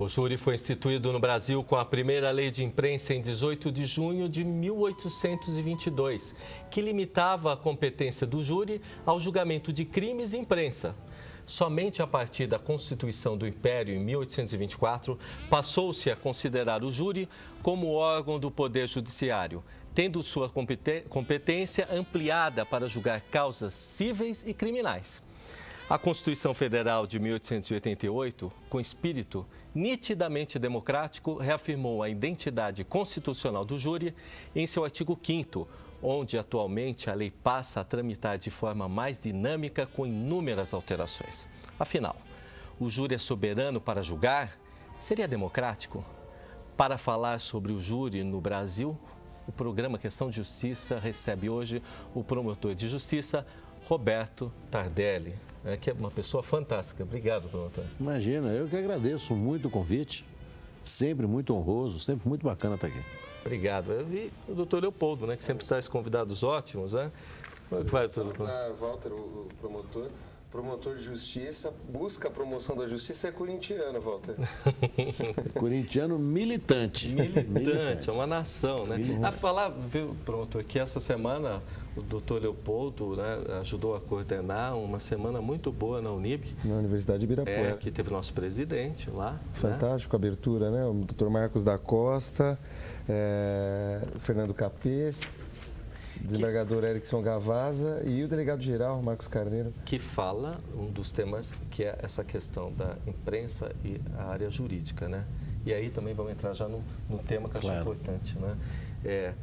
O júri foi instituído no Brasil com a primeira lei de imprensa em 18 de junho de 1822, que limitava a competência do júri ao julgamento de crimes de imprensa. Somente a partir da Constituição do Império, em 1824, passou-se a considerar o júri como órgão do Poder Judiciário, tendo sua competência ampliada para julgar causas cíveis e criminais. A Constituição Federal de 1888, com espírito nitidamente democrático, reafirmou a identidade constitucional do júri em seu artigo 5º, onde atualmente a lei passa a tramitar de forma mais dinâmica com inúmeras alterações. Afinal, o júri é soberano para julgar? Seria democrático? Para falar sobre o júri no Brasil, o programa Questão de Justiça recebe hoje o promotor de justiça, Roberto Tardelli, que é uma pessoa fantástica. Obrigado, promotor. Imagina, eu que agradeço muito o convite, sempre muito honroso, sempre muito bacana estar aqui. Obrigado. Eu vi o doutor Leopoldo, que sempre traz convidados ótimos, né? Como é que vai, doutor? Walter, o promotor de justiça, busca a promoção da justiça, é corintiano, Walter. Corintiano militante. Militante, é uma nação, né? A falar, viu, promotor, que essa semana o doutor Leopoldo, ajudou a coordenar uma semana muito boa na Unib. Na Universidade de Ibirapuera. Que teve nosso presidente lá. Fantástico, a abertura, né? O doutor Marcos da Costa, Fernando Capês, desembargador Erickson Gavaza e o delegado-geral Marcos Carneiro. Que fala um dos temas que é essa questão da imprensa e a área jurídica, né? E aí também vamos entrar já no tema que eu acho importante, né?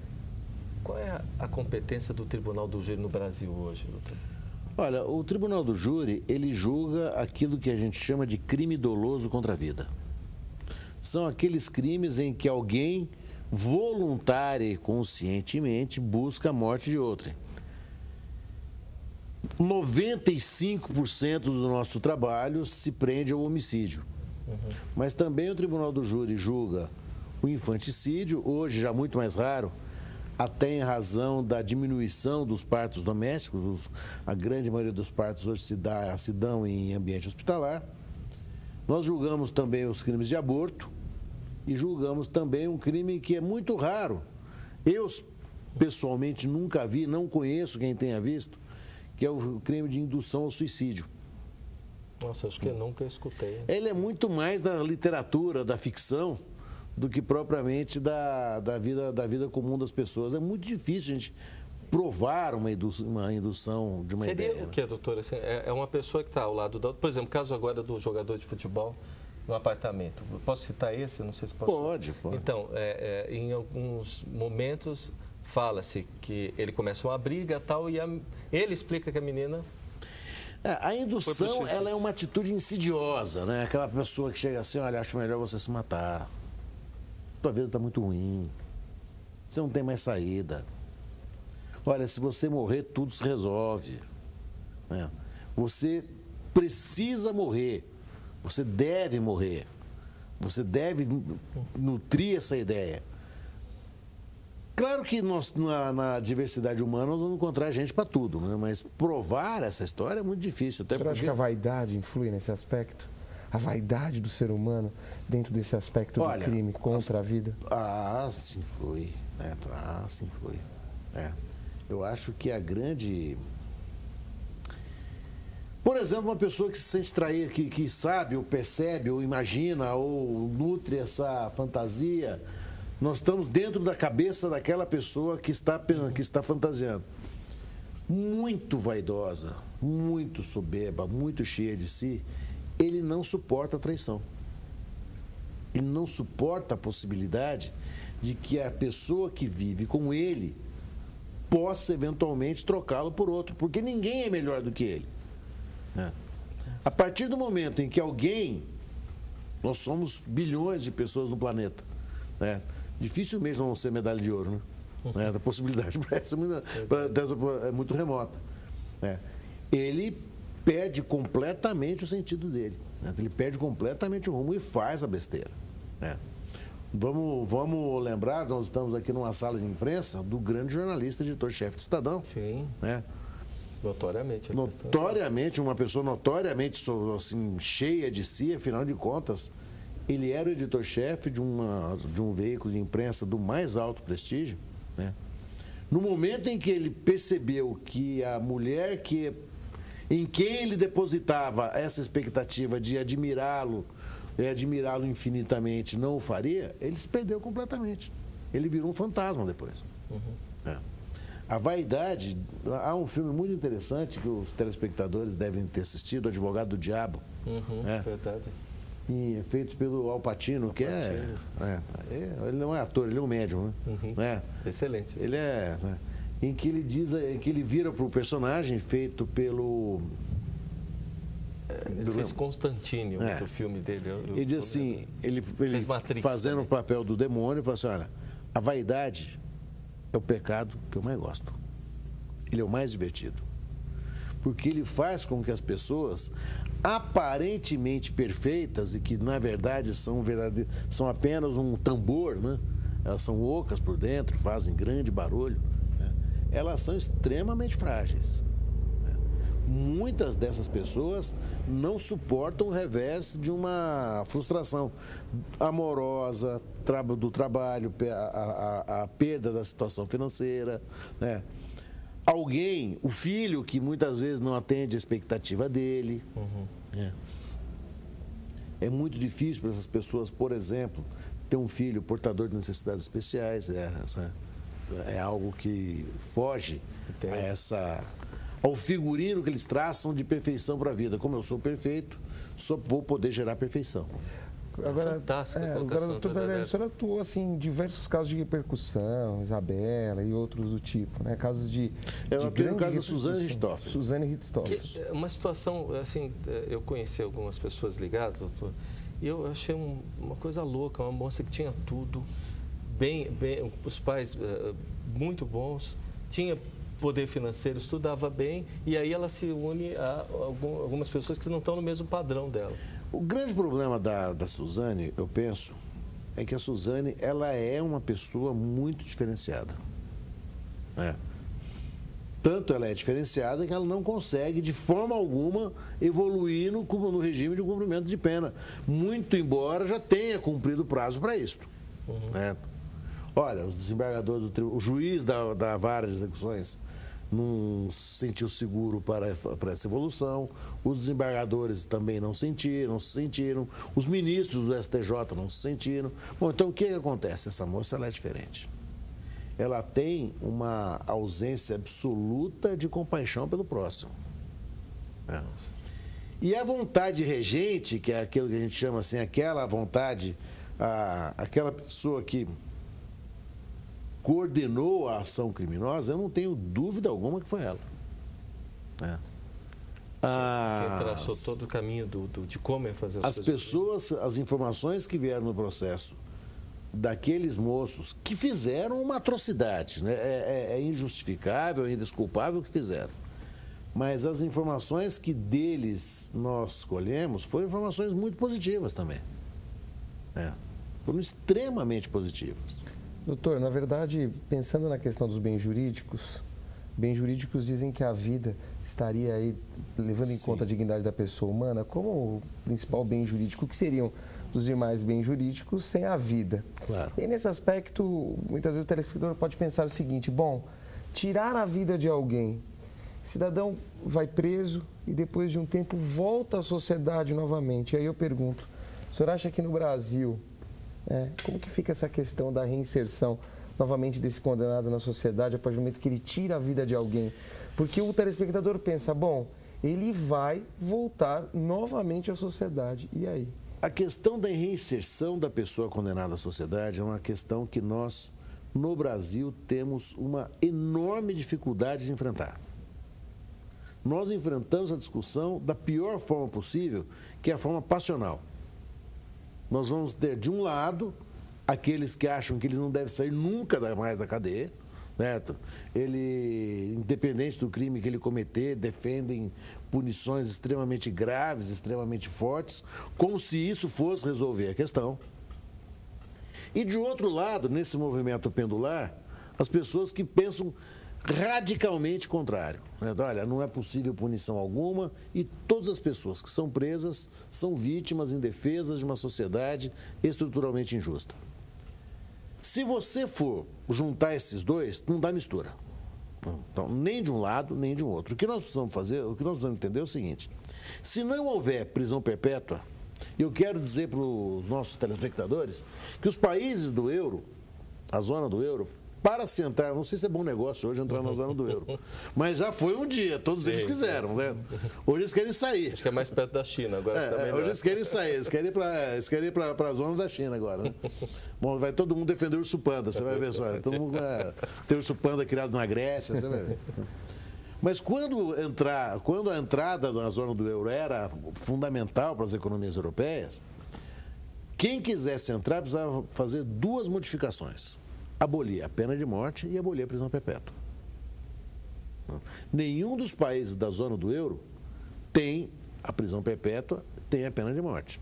Qual é a competência do Tribunal do Júri no Brasil hoje, doutor? Olha, o Tribunal do Júri, ele julga aquilo que a gente chama de crime doloso contra a vida. São aqueles crimes em que alguém voluntária e conscientemente busca a morte de outrem. 95% do nosso trabalho se prende ao homicídio. Mas também o Tribunal do Júri julga o infanticídio, hoje já muito mais raro, até em razão da diminuição dos partos domésticos. A grande maioria dos partos hoje se dão em ambiente hospitalar. Nós julgamos também os crimes de aborto e julgamos também um crime que é muito raro. Eu, pessoalmente, nunca vi, não conheço quem tenha visto, que é o crime de indução ao suicídio. Nossa, acho que eu nunca escutei. Ele é muito mais da literatura, da ficção, do que propriamente da vida comum das pessoas. É muito difícil a gente provar uma indução de uma ideia. Seria o que, doutora? Assim, é uma pessoa que está ao lado da outra. Por exemplo, o caso agora do jogador de futebol no apartamento. Posso citar esse? Não sei se posso. Pode. Então, em alguns momentos fala-se que ele começa uma briga tal, e ele explica que a menina... A indução, ela é uma atitude insidiosa, né? Aquela pessoa que chega assim, olha, acho melhor você se matar. Tua vida está muito ruim. Você não tem mais saída. Olha, se você morrer, tudo se resolve. Né? Você precisa morrer. Você deve morrer. Você deve nutrir essa ideia. Claro que nós, na diversidade humana, nós vamos encontrar gente para tudo, né? Mas provar essa história é muito difícil. Você acha que a vaidade influi nesse aspecto? A vaidade do ser humano dentro desse aspecto do crime contra a vida? Sim, influi. Sim, influi. Eu acho que a grande... Por exemplo, uma pessoa que se sente traída, que sabe, ou percebe, ou imagina, ou nutre essa fantasia, nós estamos dentro da cabeça daquela pessoa que está fantasiando. Muito vaidosa, muito soberba, muito cheia de si, ele não suporta a traição. Ele não suporta a possibilidade de que a pessoa que vive com ele possa eventualmente trocá-lo por outro, porque ninguém é melhor do que ele. A partir do momento em que nós somos bilhões de pessoas no planeta, dificilmente vamos ser medalha de ouro, né? A possibilidade é muito remota. Ele perde completamente o sentido dele, ele perde completamente o rumo e faz a besteira. Vamos lembrar, nós estamos aqui numa sala de imprensa do grande jornalista, editor-chefe do Estadão. Sim. Notoriamente. Uma pessoa notoriamente assim, cheia de si, afinal de contas, ele era o editor-chefe de um veículo de imprensa do mais alto prestígio, né? No momento em que ele percebeu que a mulher em quem ele depositava essa expectativa de admirá-lo infinitamente, não o faria, ele se perdeu completamente. Ele virou um fantasma depois. É. A vaidade, há um filme muito interessante que os telespectadores devem ter assistido, O Advogado do Diabo. Verdade. E é feito pelo Al Pacino, que ele não é ator, ele é um médium, né? Excelente. Ele é, né? Em que ele vira para o personagem feito pelo... Ele fez Constantine, outro filme dele. Ele diz assim, ele Matrix fazendo também. o papel do demônio, fala assim, olha, a vaidade é o pecado que eu mais gosto. Ele é o mais divertido. Porque ele faz com que as pessoas aparentemente perfeitas e que na verdade são apenas um tambor, né? Elas são ocas por dentro, fazem grande barulho, né? Elas são extremamente frágeis, né? Muitas dessas pessoas não suportam o revés de uma frustração amorosa, do trabalho, a perda da situação financeira, né? Alguém, o filho que muitas vezes não atende a expectativa dele. É muito difícil para essas pessoas, por exemplo, ter um filho portador de necessidades especiais. É algo que foge ao figurino que eles traçam de perfeição para a vida. Como eu sou perfeito, só vou poder gerar perfeição. Agora, fantástica a agora, colocação, doutor Daniel, o senhor atuou assim, em diversos casos de repercussão, Isabela e outros do tipo, né? Casos de Eu atuei no caso da repercussão. Suzane Richthofen. Suzane Richthofen. Uma situação, assim, eu conheci algumas pessoas ligadas, doutor, e eu achei uma coisa louca, uma moça que tinha tudo, bem, os pais muito bons, tinha poder financeiro, estudava bem, e aí ela se une a algumas pessoas que não estão no mesmo padrão dela. O grande problema da Suzane, eu penso, é que a Suzane, ela é uma pessoa muito diferenciada. Tanto ela é diferenciada que ela não consegue, de forma alguma, evoluir no regime de cumprimento de pena. Muito embora já tenha cumprido o prazo para isso. Olha, os desembargadores, o juiz da vara de execuções não se sentiu seguro para essa evolução, os desembargadores também não se sentiram, os ministros do STJ não se sentiram. Bom, então o que acontece? Essa moça ela é diferente. Ela tem uma ausência absoluta de compaixão pelo próximo. E a vontade regente, que é aquilo que a gente chama assim, aquela vontade, aquela pessoa que coordenou a ação criminosa, eu não tenho dúvida alguma que foi ela. Quem traçou todo o caminho de como fazer as coisas. As informações que vieram no processo daqueles moços que fizeram uma atrocidade, né? É injustificável, é indesculpável o que fizeram. Mas as informações que deles nós colhemos foram informações muito positivas também. Foram extremamente positivas. Doutor, na verdade, pensando na questão dos bens jurídicos dizem que a vida estaria aí levando em conta a dignidade da pessoa humana como o principal bem jurídico. O que seriam os demais bens jurídicos sem a vida? Claro. E nesse aspecto, muitas vezes o telespectador pode pensar o seguinte: bom, tirar a vida de alguém, cidadão vai preso e depois de um tempo volta à sociedade novamente. E aí eu pergunto, o senhor acha que no Brasil, como que fica essa questão da reinserção novamente desse condenado na sociedade a partir do momento que ele tira a vida de alguém? Porque o telespectador pensa, bom, ele vai voltar novamente à sociedade. E aí? A questão da reinserção da pessoa condenada à sociedade é uma questão que nós, no Brasil, temos uma enorme dificuldade de enfrentar. Nós enfrentamos a discussão da pior forma possível, que é a forma passional. Nós vamos ter, de um lado, aqueles que acham que eles não devem sair nunca mais da cadeia, certo? Ele, independente do crime que ele cometer, defendem punições extremamente graves, extremamente fortes, como se isso fosse resolver a questão. E, de outro lado, nesse movimento pendular, as pessoas que pensam radicalmente contrário. Olha, não é possível punição alguma e todas as pessoas que são presas são vítimas indefesas de uma sociedade estruturalmente injusta. Se você for juntar esses dois, não dá mistura. Então, nem de um lado, nem de um outro. O que nós precisamos fazer, o que nós precisamos entender é o seguinte: se não houver prisão perpétua, eu quero dizer para os nossos telespectadores que os países do euro, a zona do euro, para se entrar, não sei se é bom negócio hoje entrar na zona do euro, mas já foi um dia, todos eles quiseram, né? Hoje eles querem sair. Acho que é mais perto da China agora. Hoje eles querem sair, eles querem ir para a zona da China agora, né? Bom, vai todo mundo defender o urso panda, você vai ver só. Todo mundo tem o urso panda criado na Grécia, você vai ver. Mas quando a entrada na zona do euro era fundamental para as economias europeias, quem quisesse entrar precisava fazer duas modificações: abolir a pena de morte e abolir a prisão perpétua. Nenhum dos países da zona do euro tem a prisão perpétua, tem a pena de morte.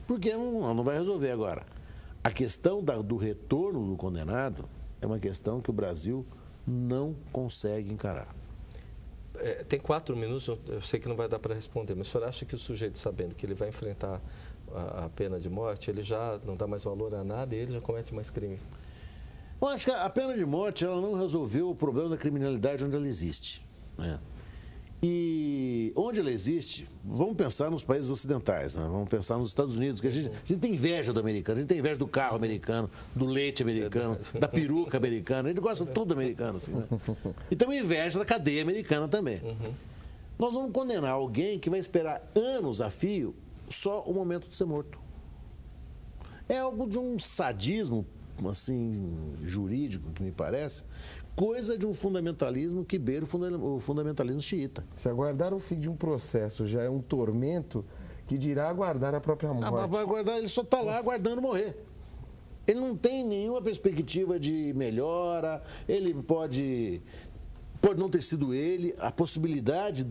Porque não vai resolver agora. A questão do retorno do condenado é uma questão que o Brasil não consegue encarar. Tem 4 minutos, eu sei que não vai dar para responder, mas o senhor acha que o sujeito, sabendo que ele vai enfrentar a pena de morte, ele já não dá mais valor a nada e ele já comete mais crime? Eu acho que a pena de morte ela não resolveu o problema da criminalidade onde ela existe, né? E onde ela existe, vamos pensar nos países ocidentais, né? Vamos pensar nos Estados Unidos, que a gente tem inveja do americano, a gente tem inveja do carro americano, do leite americano, da peruca americana, a gente gosta de tudo americano, assim, né? E tem inveja da cadeia americana também. Nós vamos condenar alguém que vai esperar anos a fio só o momento de ser morto. É algo de um sadismo, assim, jurídico, que me parece, coisa de um fundamentalismo que beira o fundamentalismo xiita. Se aguardar o fim de um processo já é um tormento, que dirá aguardar a própria morte. Aguardar, ele só está lá aguardando morrer. Ele não tem nenhuma perspectiva de melhora, ele pode não ter sido ele, a possibilidade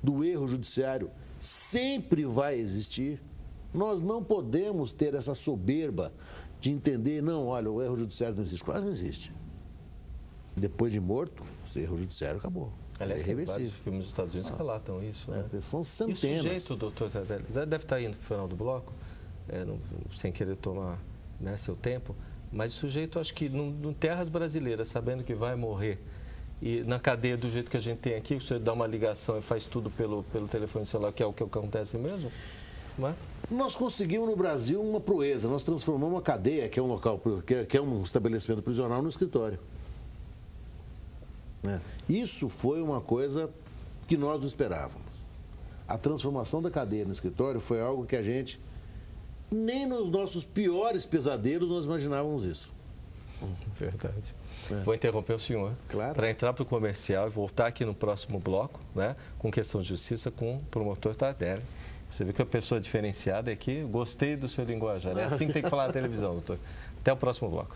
do erro judiciário sempre vai existir. Nós não podemos ter essa soberba de entender, não, olha, o erro judiciário não existe. Claro que existe. Depois de morto, o erro judiciário acabou. Aliás, tem vários filmes dos Estados Unidos que relatam isso, né? São centenas. E o sujeito, doutor Tardelli, deve estar indo para o final do bloco, sem querer tomar, né, seu tempo, mas o sujeito, acho que em terras brasileiras, sabendo que vai morrer, e na cadeia do jeito que a gente tem aqui, o senhor dá uma ligação e faz tudo pelo telefone celular, que é o que acontece mesmo, não é? Nós conseguimos no Brasil uma proeza, nós transformamos uma cadeia, que é um local, que é um estabelecimento prisional, no escritório. Isso foi uma coisa que nós não esperávamos. A transformação da cadeia no escritório foi algo que a gente, nem nos nossos piores pesadelos, nós imaginávamos isso. Verdade. Vou interromper o senhor, claro, para entrar para o comercial e voltar aqui no próximo bloco, né, com questão de justiça com o promotor Tardelli. Você vê que a pessoa diferenciada aqui, gostei do seu linguajar. É assim que tem que falar na televisão, doutor. Até o próximo bloco.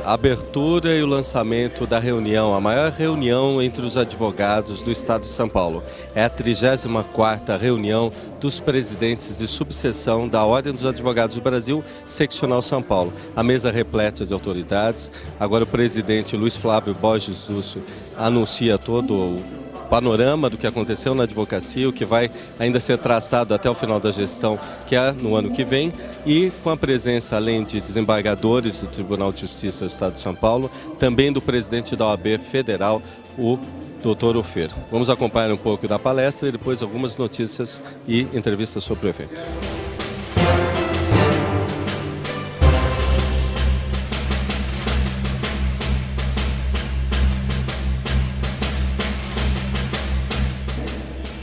A abertura e o lançamento da reunião, a maior reunião entre os advogados do Estado de São Paulo. É a 34ª reunião dos presidentes de subseção da Ordem dos Advogados do Brasil, Seccional São Paulo. A mesa repleta de autoridades. Agora o presidente Luiz Flávio Borges Lúcio anuncia todo o panorama do que aconteceu na advocacia, o que vai ainda ser traçado até o final da gestão, que é no ano que vem, e com a presença, além de desembargadores do Tribunal de Justiça do Estado de São Paulo, também do presidente da OAB Federal, o Dr. Ofer. Vamos acompanhar um pouco da palestra e depois algumas notícias e entrevistas sobre o evento.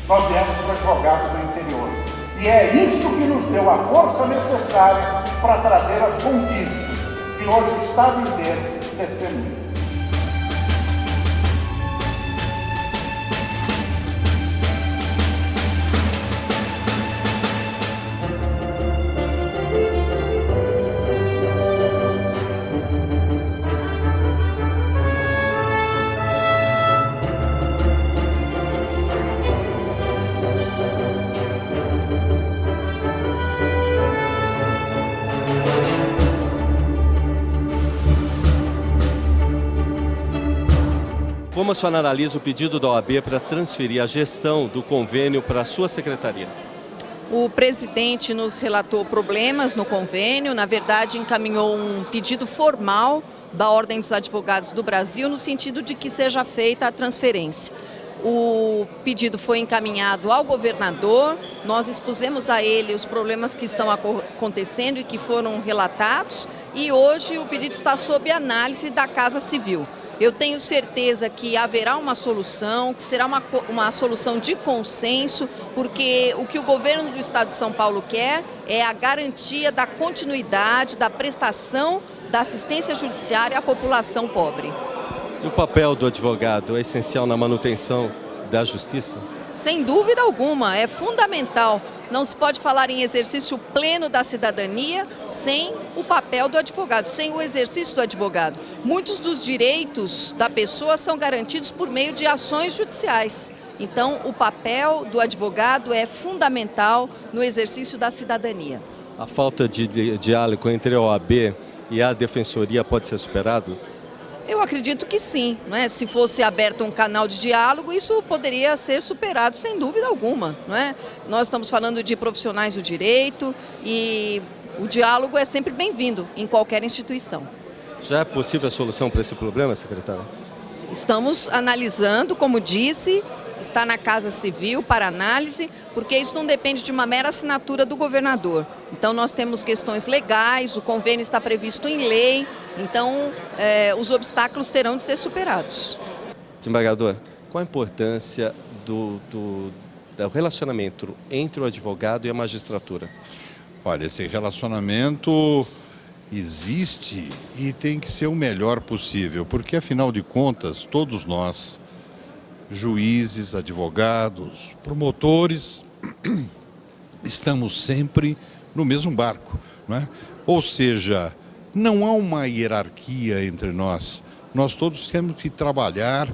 Nós viemos do advogado do interior. E é isso que nos deu a força necessária para trazer as conquistas que hoje o Estado inteiro testemunha. Como a senhora analisa o pedido da OAB para transferir a gestão do convênio para a sua secretaria? O presidente nos relatou problemas no convênio, na verdade encaminhou um pedido formal da Ordem dos Advogados do Brasil no sentido de que seja feita a transferência. O pedido foi encaminhado ao governador, nós expusemos a ele os problemas que estão acontecendo e que foram relatados, e hoje o pedido está sob análise da Casa Civil. Eu tenho certeza que haverá uma solução, que será uma solução de consenso, porque o que o governo do Estado de São Paulo quer é a garantia da continuidade, da prestação da assistência judiciária à população pobre. E o papel do advogado é essencial na manutenção da justiça? Sem dúvida alguma, é fundamental. Não se pode falar em exercício pleno da cidadania sem o papel do advogado, sem o exercício do advogado. Muitos dos direitos da pessoa são garantidos por meio de ações judiciais. Então, o papel do advogado é fundamental no exercício da cidadania. A falta de diálogo entre a OAB e a Defensoria pode ser superado? Eu acredito que sim, não é? Se fosse aberto um canal de diálogo, isso poderia ser superado sem dúvida alguma, não é? Nós estamos falando de profissionais do direito e o diálogo é sempre bem-vindo em qualquer instituição. Já é possível a solução para esse problema, secretária? Estamos analisando, como disse, está na Casa Civil para análise, porque isso não depende de uma mera assinatura do governador. Então nós temos questões legais, o convênio está previsto em lei, então os obstáculos terão de ser superados. Desembargador, qual a importância do relacionamento entre o advogado e a magistratura? Olha, esse relacionamento existe e tem que ser o melhor possível, porque afinal de contas, todos nós, juízes, advogados, promotores, estamos sempre no mesmo barco, não é? Ou seja, não há uma hierarquia entre nós. Nós todos temos que trabalhar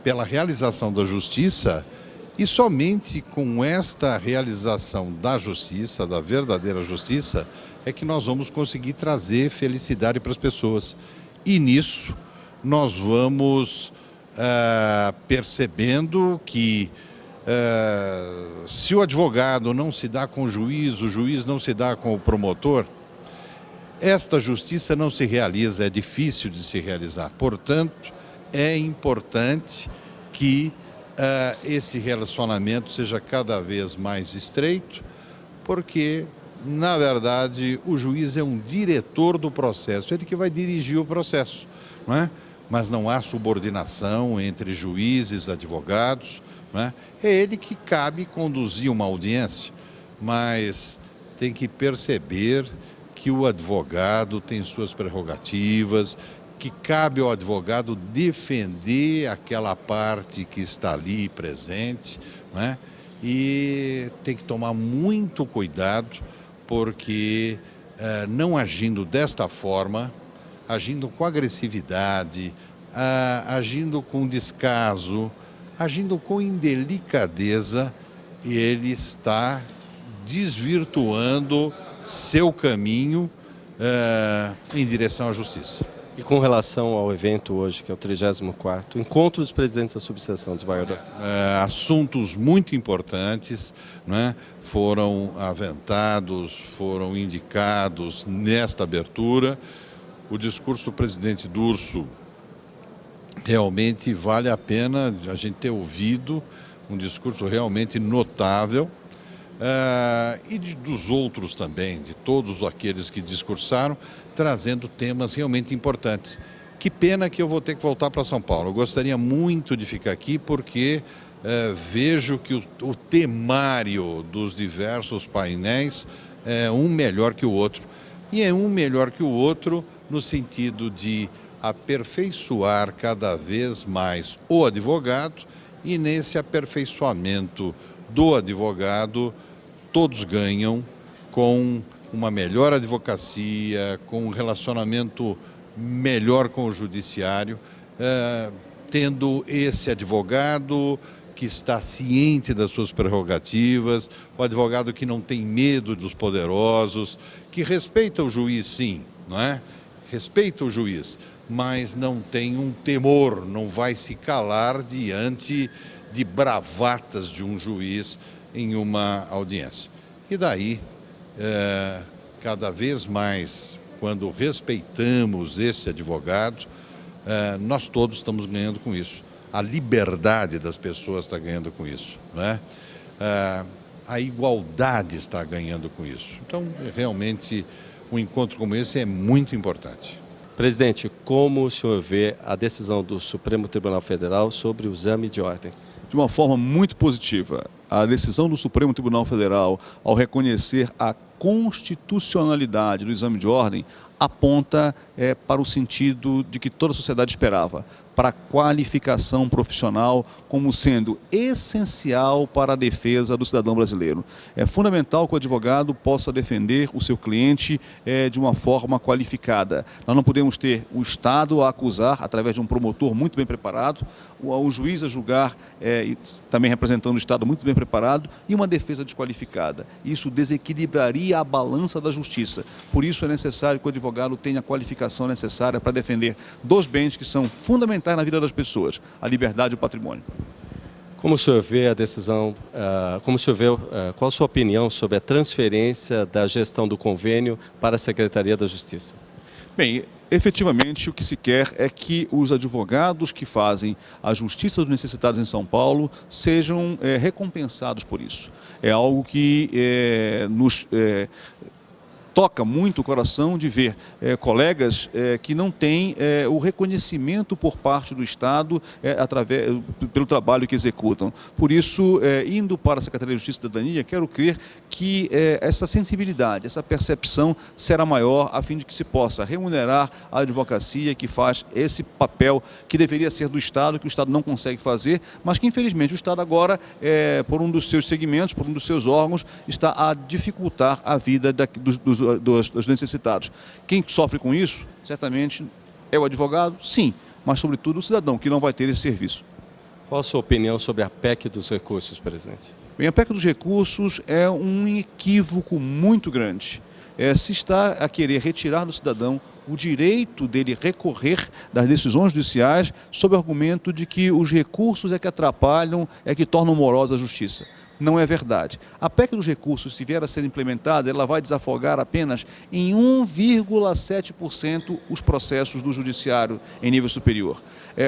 pela realização da justiça e somente com esta realização da justiça, da verdadeira justiça, é que nós vamos conseguir trazer felicidade para as pessoas. E nisso nós vamos percebendo que se o advogado não se dá com o juiz não se dá com o promotor, esta justiça não se realiza, é difícil de se realizar. Portanto, é importante que esse relacionamento seja cada vez mais estreito, porque, na verdade, o juiz é um diretor do processo, ele que vai dirigir o processo, não é? Mas não há subordinação entre juízes e advogados, não é? É ele que cabe conduzir uma audiência, mas tem que perceber que o advogado tem suas prerrogativas, que cabe ao advogado defender aquela parte que está ali presente, não é? E tem que tomar muito cuidado, porque não agindo desta forma, agindo com agressividade, agindo com descaso, agindo com indelicadeza, ele está desvirtuando seu caminho em direção à justiça. E com relação ao evento hoje, que é o 34º Encontro dos Presidentes da Subseção, desembargador? Assuntos muito importantes, né, foram aventados, foram indicados nesta abertura. O discurso do presidente Durso realmente vale a pena a gente ter ouvido, um discurso realmente notável, e dos outros também, de todos aqueles que discursaram, trazendo temas realmente importantes. Que pena que eu vou ter que voltar para São Paulo. Eu gostaria muito de ficar aqui porque vejo que o temário dos diversos painéis é um melhor que o outro. E é um melhor que o outro no sentido de aperfeiçoar cada vez mais o advogado, e nesse aperfeiçoamento do advogado todos ganham com uma melhor advocacia, com um relacionamento melhor com o judiciário, tendo esse advogado que está ciente das suas prerrogativas, o advogado que não tem medo dos poderosos, que respeita o juiz, sim, não é? Respeita o juiz, mas não tem um temor, não vai se calar diante de bravatas de um juiz em uma audiência. E daí, cada vez mais, quando respeitamos esse advogado, nós todos estamos ganhando com isso. A liberdade das pessoas está ganhando com isso, não é? A igualdade está ganhando com isso. Então, realmente, um encontro como esse é muito importante. Presidente, como o senhor vê a decisão do Supremo Tribunal Federal sobre o exame de ordem? De uma forma muito positiva. A decisão do Supremo Tribunal Federal, ao reconhecer a constitucionalidade do exame de ordem, aponta para o sentido de que toda a sociedade esperava, para a qualificação profissional como sendo essencial para a defesa do cidadão brasileiro. É fundamental que o advogado possa defender o seu cliente de uma forma qualificada. Nós não podemos ter o Estado a acusar, através de um promotor muito bem preparado, o juiz a julgar, também representando o Estado muito bem preparado, e uma defesa desqualificada. Isso desequilibraria a balança da justiça. Por isso é necessário que o advogado tenha a qualificação necessária para defender dois bens que são fundamentais na vida das pessoas, a liberdade e o patrimônio. Como o senhor vê a decisão, qual a sua opinião sobre a transferência da gestão do convênio para a Secretaria da Justiça? Bem, efetivamente o que se quer é que os advogados que fazem a justiça dos necessitados em São Paulo sejam recompensados por isso. É algo que nos toca muito o coração de ver colegas que não têm o reconhecimento por parte do Estado pelo trabalho que executam. Por isso, indo para a Secretaria de Justiça e Cidadania, quero crer que essa sensibilidade, essa percepção será maior, a fim de que se possa remunerar a advocacia que faz esse papel que deveria ser do Estado, que o Estado não consegue fazer, mas que infelizmente o Estado agora, por um dos seus segmentos, por um dos seus órgãos, está a dificultar a vida dos necessitados. Quem sofre com isso, certamente, é o advogado, sim, mas sobretudo o cidadão, que não vai ter esse serviço. Qual a sua opinião sobre a PEC dos recursos, presidente? Bem, a PEC dos recursos é um equívoco muito grande. Se está a querer retirar do cidadão o direito dele recorrer das decisões judiciais sob o argumento de que os recursos é que atrapalham, é que tornam morosa a justiça. Não é verdade. A PEC dos recursos, se vier a ser implementada, ela vai desafogar apenas em 1,7% os processos do judiciário em nível superior.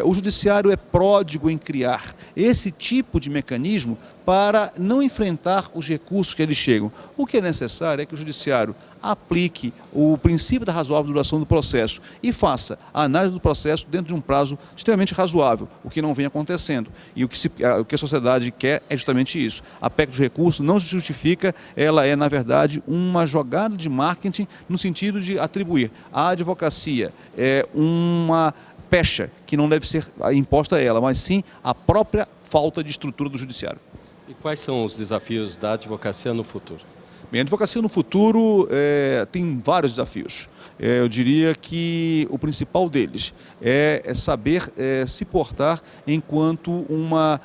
O judiciário é pródigo em criar esse tipo de mecanismo para não enfrentar os recursos que eles chegam. O que é necessário é que o judiciário aplique o princípio da razoável duração do processo e faça a análise do processo dentro de um prazo extremamente razoável, o que não vem acontecendo. E o que a sociedade quer é justamente isso. A PEC dos recursos não se justifica, ela é, na verdade, uma jogada de marketing no sentido de atribuir à advocacia uma pecha que não deve ser imposta a ela, mas sim a própria falta de estrutura do judiciário. E quais são os desafios da advocacia no futuro? Bem, a advocacia no futuro tem vários desafios. Eu diria que o principal deles é saber se portar enquanto uma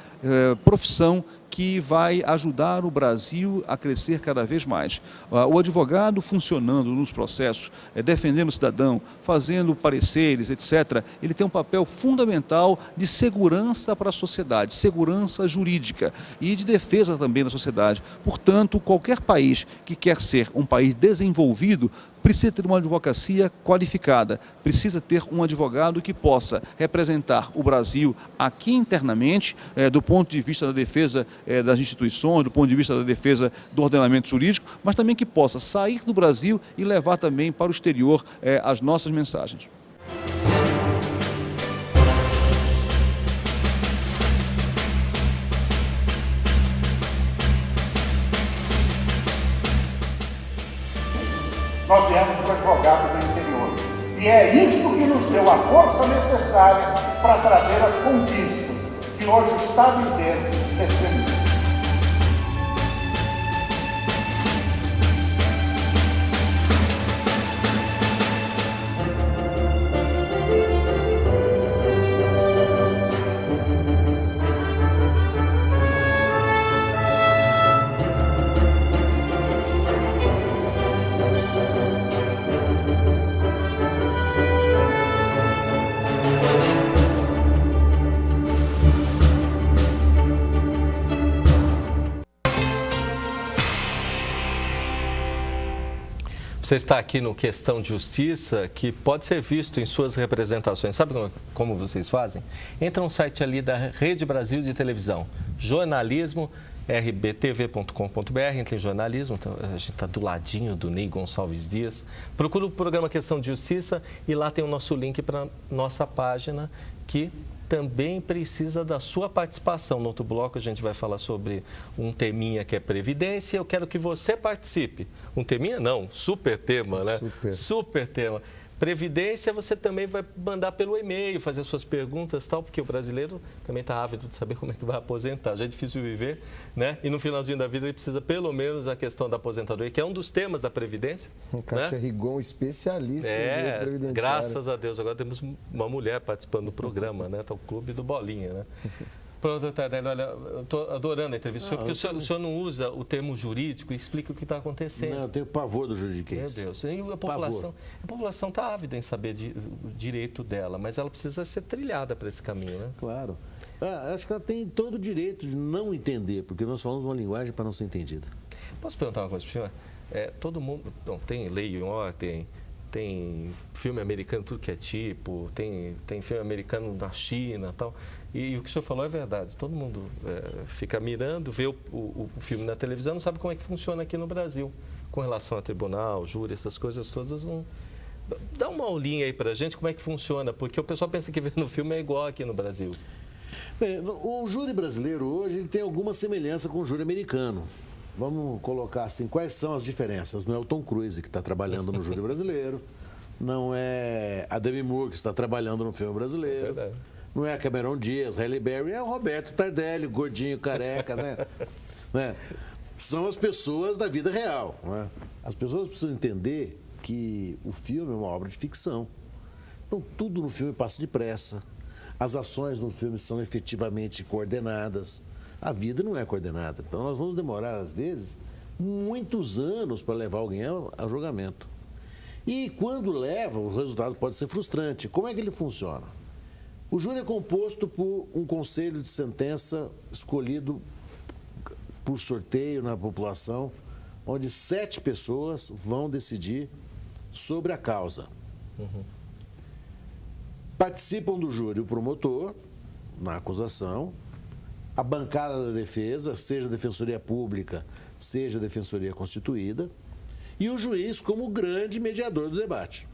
profissão que vai ajudar o Brasil a crescer cada vez mais. O advogado funcionando nos processos, defendendo o cidadão, fazendo pareceres, etc., ele tem um papel fundamental de segurança para a sociedade, segurança jurídica e de defesa também da sociedade. Portanto, qualquer país que quer ser um país desenvolvido precisa ter uma advocacia qualificada, precisa ter um advogado que possa representar o Brasil aqui internamente, do ponto de vista da defesa das instituições, do ponto de vista da defesa do ordenamento jurídico, mas também que possa sair do Brasil e levar também para o exterior as nossas mensagens. Nós viemos do advogado do interior. E é isso que nos deu a força necessária para trazer as conquistas que hoje o Estado inteiro testemunha. Você está aqui no Questão de Justiça, que pode ser visto em suas representações. Sabe como vocês fazem? Entra no site ali da Rede Brasil de Televisão, jornalismo, rbtv.com.br, entra em jornalismo, então, a gente está do ladinho do Ney Gonçalves Dias. Procura o programa Questão de Justiça e lá tem o nosso link para nossa página, que também precisa da sua participação. No outro bloco a gente vai falar sobre um teminha que é Previdência. Eu quero que você participe. Um teminha? Não, super tema, né? Super tema. Previdência você também vai mandar pelo e-mail, fazer suas perguntas e tal, porque o brasileiro também está ávido de saber como é que vai aposentar. Já é difícil viver, né? E no finalzinho da vida ele precisa pelo menos a questão da aposentadoria, que é um dos temas da Previdência. Kátia Rigon, especialista em direito previdenciário. Graças a Deus. Agora temos uma mulher participando do programa, né? Tá o Clube do Bolinha, né? Pronto, Tardelli, olha, eu estou adorando a entrevista, porque o senhor não usa o termo jurídico e explica o que está acontecendo. Não, eu tenho pavor do juridiquês. Meu Deus, e a população está ávida em saber o direito dela, mas ela precisa ser trilhada para esse caminho, né? Claro. Acho que ela tem todo o direito de não entender, porque nós falamos uma linguagem para não ser entendida. Posso perguntar uma coisa para o senhor? Todo mundo, não, tem lei em ordem, tem filme americano, tudo que é tipo, tem filme americano na China e tal. E o que o senhor falou é verdade. Todo mundo fica mirando, vê o filme na televisão, não sabe como é que funciona aqui no Brasil, com relação a tribunal, júri, essas coisas todas. Dá uma aulinha aí pra gente como é que funciona, porque o pessoal pensa que ver no filme é igual aqui no Brasil. Bem, o júri brasileiro hoje ele tem alguma semelhança com o júri americano. Vamos colocar assim, quais são as diferenças? Não é o Tom Cruise que está trabalhando no júri brasileiro, não é a Demi Moore que está trabalhando no filme brasileiro. É verdade. Não é a Cameron Diaz, Halle Berry, é o Roberto Tardelli, gordinho, careca, né? São as pessoas da vida real. Né? As pessoas precisam entender que o filme é uma obra de ficção. Então, tudo no filme passa depressa. As ações no filme são efetivamente coordenadas. A vida não é coordenada. Então, nós vamos demorar, às vezes, muitos anos para levar alguém a julgamento. E quando leva, o resultado pode ser frustrante. Como é que ele funciona? O júri é composto por um conselho de sentença escolhido por sorteio na população, onde 7 pessoas vão decidir sobre a causa. Participam do júri o promotor, na acusação, a bancada da defesa, seja a Defensoria Pública, seja a Defensoria Constituída, e o juiz como grande mediador do debate.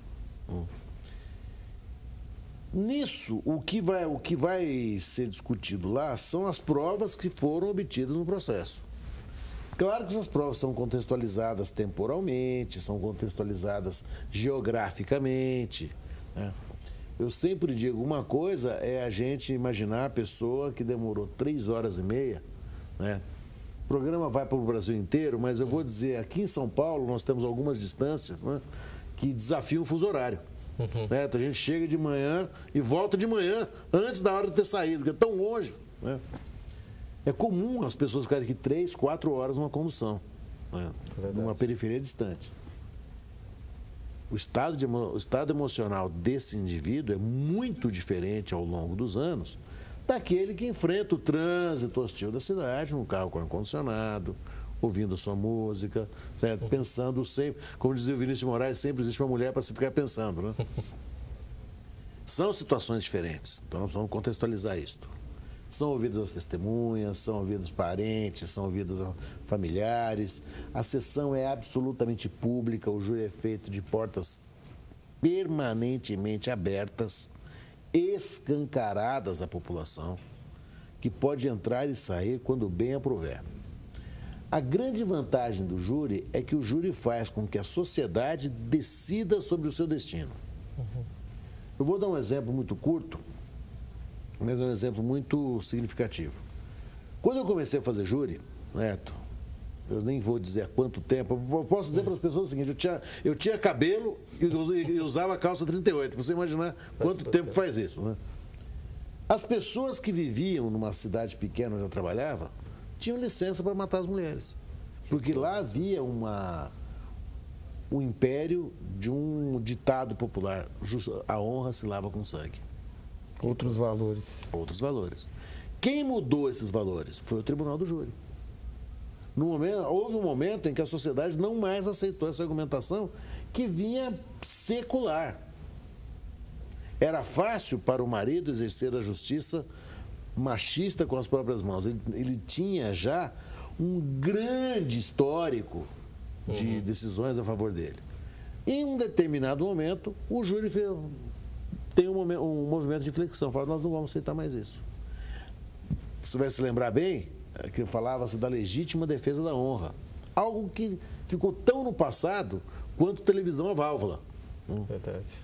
Nisso, o que vai ser discutido lá são as provas que foram obtidas no processo. Claro que essas provas são contextualizadas temporalmente, são contextualizadas geograficamente, né? Eu sempre digo, uma coisa é a gente imaginar a pessoa que demorou 3 horas e meia, né? O programa vai para o Brasil inteiro, mas eu vou dizer, aqui em São Paulo nós temos algumas distâncias, né, que desafiam o fuso horário. Né? Então a gente chega de manhã e volta de manhã antes da hora de ter saído, porque é tão longe. Né? É comum as pessoas ficarem aqui 3, 4 horas numa condução, né? Numa periferia distante. O estado emocional desse indivíduo é muito diferente ao longo dos anos daquele que enfrenta o trânsito hostil da cidade, num carro com ar-condicionado, ouvindo a sua música, certo? Pensando sempre, como dizia o Vinícius de Moraes, sempre existe uma mulher para se ficar pensando, né? São situações diferentes, então nós vamos contextualizar isso. São ouvidas as testemunhas, são ouvidos parentes, são ouvidos familiares. A sessão é absolutamente pública, o júri é feito de portas permanentemente abertas, escancaradas à população, que pode entrar e sair quando bem aprouver. A grande vantagem do júri é que o júri faz com que a sociedade decida sobre o seu destino. Eu vou dar um exemplo muito curto, mas é um exemplo muito significativo. Quando eu comecei a fazer júri, Neto, eu nem vou dizer há quanto tempo, eu posso dizer para as pessoas o seguinte, eu tinha cabelo e usava calça 38, para você imaginar quanto tempo faz isso, né? As pessoas que viviam numa cidade pequena onde eu trabalhava tinham licença para matar as mulheres, porque lá havia um império de um ditado popular, a honra se lava com sangue. Outros valores. Outros valores. Quem mudou esses valores? Foi o Tribunal do Júri. Houve um momento em que a sociedade não mais aceitou essa argumentação que vinha secular. Era fácil para o marido exercer a justiça machista com as próprias mãos. Ele tinha já um grande histórico de decisões a favor dele. Em um determinado momento, o júri tem um movimento de inflexão. Fala, nós não vamos aceitar mais isso. Você vai se lembrar bem que falava-se da legítima defesa da honra. Algo que ficou tão no passado quanto televisão a válvula. Verdade.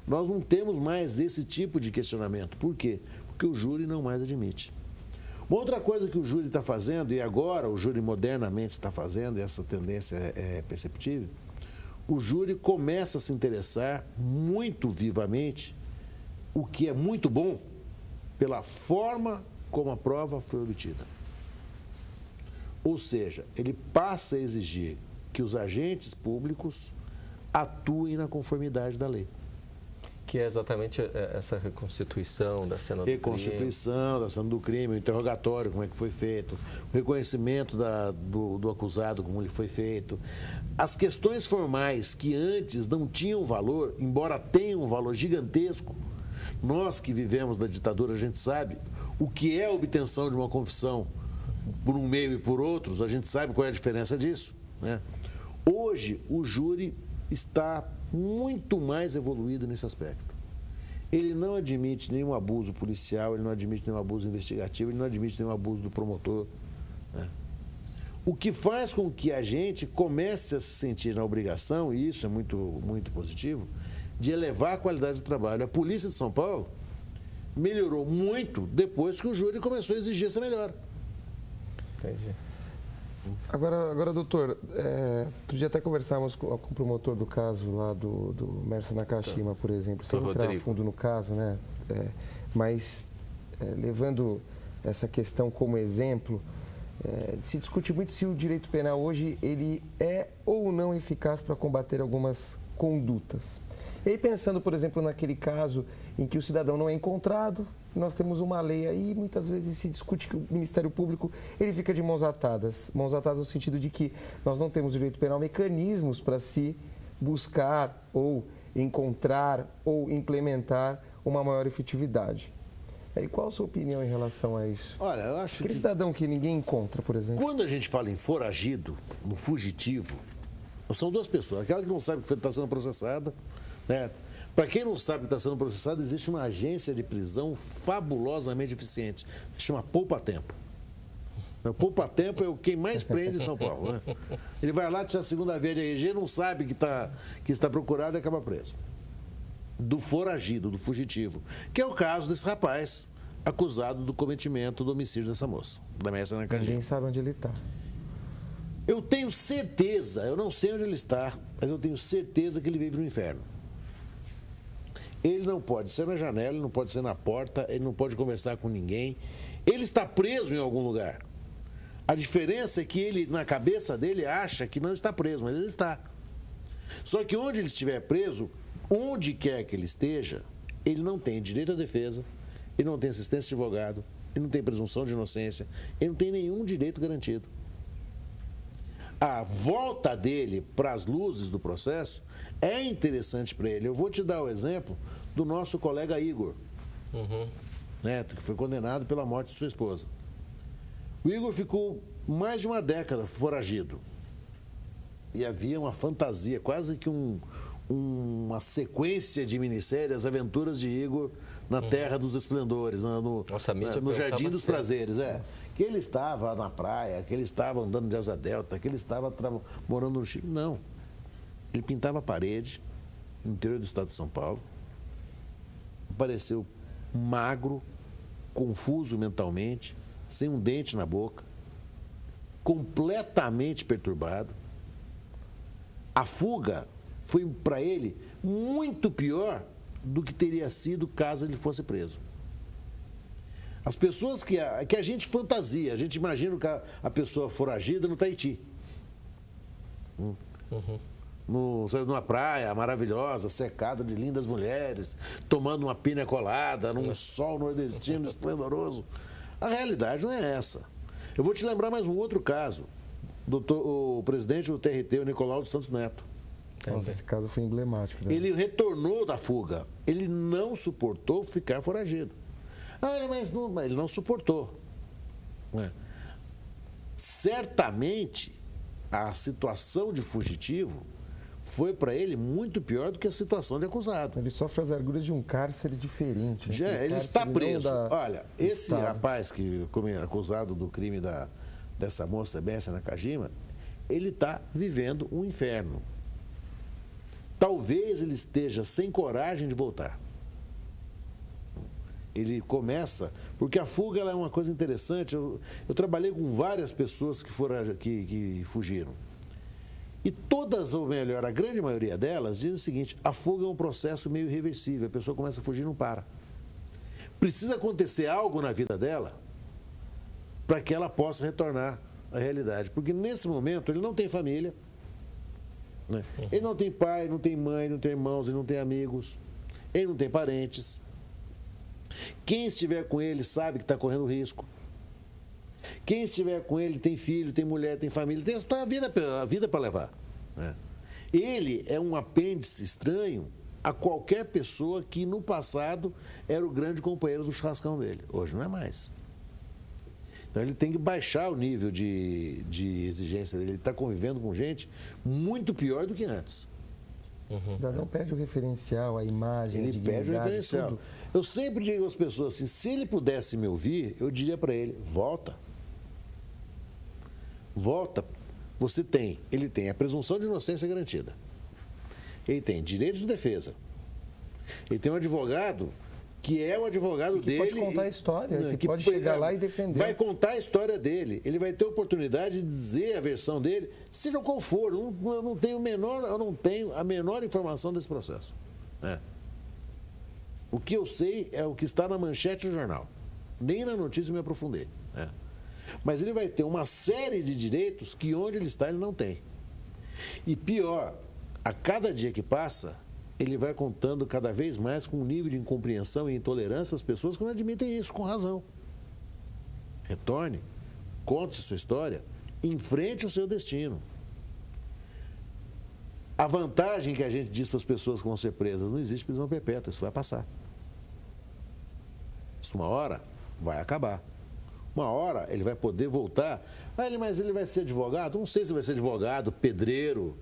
Nós não temos mais esse tipo de questionamento. Por quê? Porque o júri não mais admite. Uma outra coisa que o júri está fazendo, e agora o júri modernamente está fazendo, e essa tendência é perceptível, o júri começa a se interessar muito vivamente, o que é muito bom, pela forma como a prova foi obtida. Ou seja, ele passa a exigir que os agentes públicos atuem na conformidade da lei. Que é exatamente essa reconstituição da cena do crime. Reconstituição da cena do crime, o interrogatório, como é que foi feito, o reconhecimento do acusado, como ele foi feito. As questões formais que antes não tinham valor, embora tenham um valor gigantesco, nós que vivemos da ditadura, a gente sabe o que é a obtenção de uma confissão por um meio e por outros, a gente sabe qual é a diferença disso, né? Hoje, o júri está muito mais evoluído nesse aspecto. Ele não admite nenhum abuso policial, ele não admite nenhum abuso investigativo, ele não admite nenhum abuso do promotor, né? O que faz com que a gente comece a se sentir na obrigação, e isso é muito, muito positivo, de elevar a qualidade do trabalho. A Polícia de São Paulo melhorou muito depois que o júri começou a exigir essa melhora. Entendi. Agora, doutor, outro dia até conversávamos com o promotor do caso lá do Mersa Nakashima, por exemplo, sem entrar a fundo no caso, né? Mas levando essa questão como exemplo, se discute muito se o direito penal hoje ele é ou não eficaz para combater algumas condutas. E aí pensando, por exemplo, naquele caso em que o cidadão não é encontrado, nós temos uma lei aí, muitas vezes se discute que o Ministério Público ele fica de mãos atadas no sentido de que nós não temos direito penal mecanismos para se buscar ou encontrar ou implementar uma maior efetividade. E qual a sua opinião em relação a isso? Olha, eu acho aquele cidadão que ninguém encontra, por exemplo. Quando a gente fala em foragido, no fugitivo, são duas pessoas. Aquela que não sabe que está sendo processada, né? Para quem não sabe que está sendo processado, existe uma agência de prisão fabulosamente eficiente. Se chama Poupa Tempo. O Poupa Tempo é quem mais prende em São Paulo, né? Ele vai lá, tira a segunda via de RG, não sabe que está procurado e acaba preso. Do foragido, do fugitivo. Que é o caso desse rapaz acusado do cometimento do homicídio dessa moça, da Mersa Nakashima. Ninguém sabe onde ele está. Eu tenho certeza, eu não sei onde ele está, mas eu tenho certeza que ele vive no inferno. Ele não pode ser na janela, ele não pode ser na porta, ele não pode conversar com ninguém. Ele está preso em algum lugar. A diferença é que ele, na cabeça dele, acha que não está preso, mas ele está. Só que onde ele estiver preso, onde quer que ele esteja, ele não tem direito à defesa, ele não tem assistência de advogado, ele não tem presunção de inocência, ele não tem nenhum direito garantido. A volta dele para as luzes do processo é interessante para ele. Eu vou te dar o exemplo do nosso colega Igor, Neto, que foi condenado pela morte de sua esposa. O Igor ficou mais de uma década foragido. E havia uma fantasia, quase que uma sequência de minissérie, As Aventuras de Igor na Terra dos Esplendores, no Jardim dos Prazeres. Que ele estava na praia, que ele estava andando de asa delta, que ele estava morando no Chile. Não. Ele pintava a parede, no interior do estado de São Paulo. Apareceu magro, confuso mentalmente, sem um dente na boca, completamente perturbado. A fuga foi para ele muito pior do que teria sido caso ele fosse preso. As pessoas que a gente fantasia, a gente imagina a pessoa foragida no Tahiti. Numa praia maravilhosa, cercada de lindas mulheres, tomando uma pina colada, num sol nordestino esplendoroso. A realidade não é essa. Eu vou te lembrar mais um outro caso. O presidente do TRT, o Nicolau dos Santos Neto. Nossa, esse caso foi emblemático. Né? Ele retornou da fuga. Ele não suportou ficar foragido. Mas ele não suportou. Certamente, a situação de fugitivo foi para ele muito pior do que a situação de acusado. Ele sofre as agruras de um cárcere diferente. Né? Ele está preso. Olha, esse rapaz que é acusado do crime dessa moça, Bessia Nakajima, ele está vivendo um inferno. Talvez ele esteja sem coragem de voltar. Ele começa, porque a fuga ela é uma coisa interessante. Eu trabalhei com várias pessoas que fugiram. E todas, ou melhor, a grande maioria delas, dizem o seguinte: a fuga é um processo meio irreversível, a pessoa começa a fugir e não para. Precisa acontecer algo na vida dela para que ela possa retornar à realidade. Porque nesse momento ele não tem família, né? Ele não tem pai, não tem mãe, não tem irmãos, ele não tem amigos, ele não tem parentes. Quem estiver com ele sabe que está correndo risco. Quem estiver com ele tem filho, tem mulher, tem família, tem a vida para levar. Né? Ele é um apêndice estranho a qualquer pessoa que no passado era o grande companheiro do churrascão dele. Hoje não é mais. Então ele tem que baixar o nível de exigência dele. Ele está convivendo com gente muito pior do que antes. O cidadão perde o referencial, a imagem, ele perde o referencial. Tudo. Eu sempre digo às pessoas assim, se ele pudesse me ouvir, eu diria para ele: volta. Volta. Ele tem a presunção de inocência garantida. Ele tem direitos de defesa. Ele tem um advogado que é o advogado que dele. Pode contar a história, que pode chegar lá e defender. Vai contar a história dele. Ele vai ter a oportunidade de dizer a versão dele, seja qual for. Eu não tenho a menor informação desse processo. O que eu sei é o que está na manchete do jornal. Nem na notícia me aprofundei. Mas ele vai ter uma série de direitos que onde ele está ele não tem. E pior, a cada dia que passa, ele vai contando cada vez mais com um nível de incompreensão e intolerância às pessoas que não admitem isso, com razão. Retorne, conte sua história, enfrente o seu destino. A vantagem que a gente diz para as pessoas que vão ser presas: não existe prisão perpétua, isso vai passar. Isso uma hora vai acabar. Uma hora ele vai poder voltar. Mas ele vai ser advogado? Não sei se vai ser advogado, pedreiro,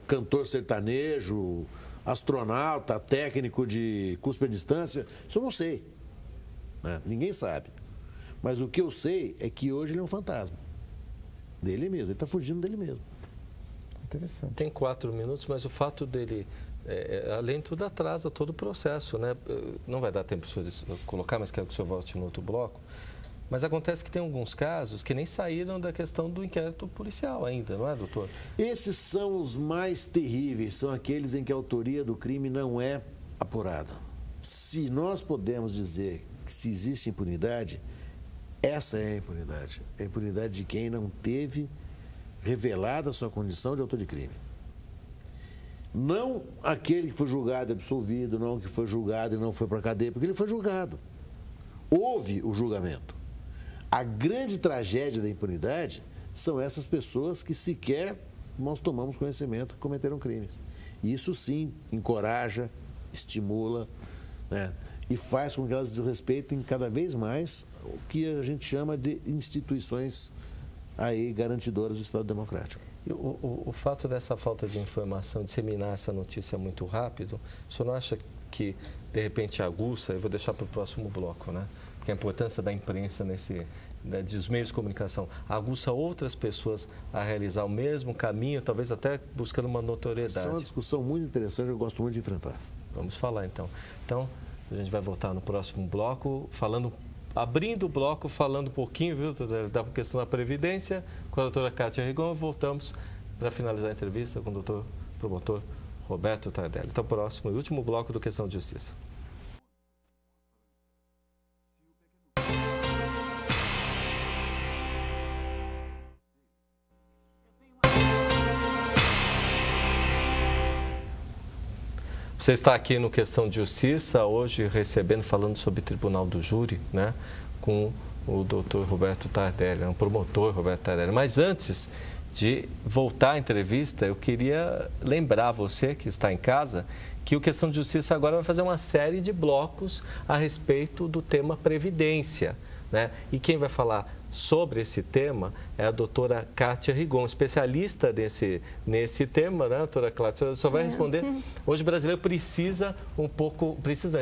cantor sertanejo, astronauta, técnico de cuspe à distância. Isso eu não sei. Ninguém sabe. Mas o que eu sei é que hoje ele é um fantasma. Dele mesmo. Ele está fugindo dele mesmo. Interessante. Tem 4 minutos, mas o fato dele, além de tudo, atrasa todo o processo, né? Não vai dar tempo para o senhor colocar, mas quero que o senhor volte no outro bloco. Mas acontece que tem alguns casos que nem saíram da questão do inquérito policial ainda, não é, doutor? Esses são os mais terríveis, são aqueles em que a autoria do crime não é apurada. Se nós podemos dizer que se existe impunidade, essa é a impunidade. É a impunidade de quem não teve revelada a sua condição de autor de crime. Não aquele que foi julgado e absolvido, não que foi julgado e não foi para a cadeia, porque ele foi julgado. Houve o julgamento. A grande tragédia da impunidade são essas pessoas que sequer nós tomamos conhecimento que cometeram crimes. E isso sim encoraja, estimula, né, e faz com que elas desrespeitem cada vez mais o que a gente chama de instituições aí garantidoras do Estado Democrático. E o fato dessa falta de informação, disseminar essa notícia muito rápido, o senhor não acha que, de repente, aguça? Eu vou deixar para o próximo bloco, né? que a importância da imprensa dos meios de comunicação aguça outras pessoas a realizar o mesmo caminho, talvez até buscando uma notoriedade. Isso é uma discussão muito interessante, eu gosto muito de enfrentar. Vamos falar então. Então, a gente vai voltar no próximo bloco, abrindo o bloco, falando um pouquinho, viu, da questão da Previdência, com a doutora Kátia Rigon. Voltamos para finalizar a entrevista com o doutor promotor Roberto Tardelli. Então, próximo e último bloco do Questão de Justiça. Você está aqui no Questão de Justiça, hoje falando sobre o Tribunal do Júri, né, com o doutor Roberto Tardelli, o promotor Roberto Tardelli. Mas antes de voltar à entrevista, eu queria lembrar você que está em casa que o Questão de Justiça agora vai fazer uma série de blocos a respeito do tema Previdência, né? E quem vai falar sobre esse tema é a doutora Kátia Rigon, especialista nesse tema, né, doutora Kátia? Só vai responder. Hoje o brasileiro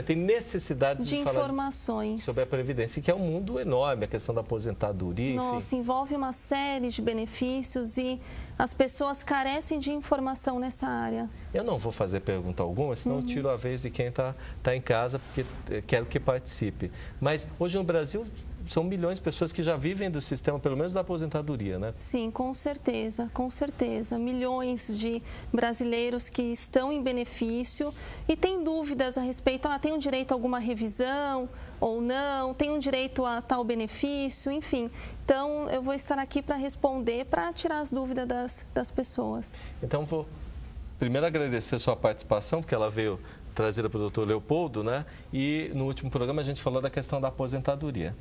tem necessidade de falar informações sobre a Previdência, que é um mundo enorme, a questão da aposentadoria, Nossa, envolve uma série de benefícios e as pessoas carecem de informação nessa área. Eu não vou fazer pergunta alguma, senão eu tiro a vez de quem está em casa, porque quero que participe. Mas hoje no Brasil são milhões de pessoas que já vivem do sistema, pelo menos da aposentadoria, né? Sim, com certeza, com certeza. Milhões de brasileiros que estão em benefício e têm dúvidas a respeito, tem direito a alguma revisão ou não, tem direito a tal benefício, enfim. Então, eu vou estar aqui para responder, para tirar as dúvidas das pessoas. Então, vou primeiro agradecer a sua participação, porque ela veio trazida pelo doutor Leopoldo, né? E no último programa a gente falou da questão da aposentadoria.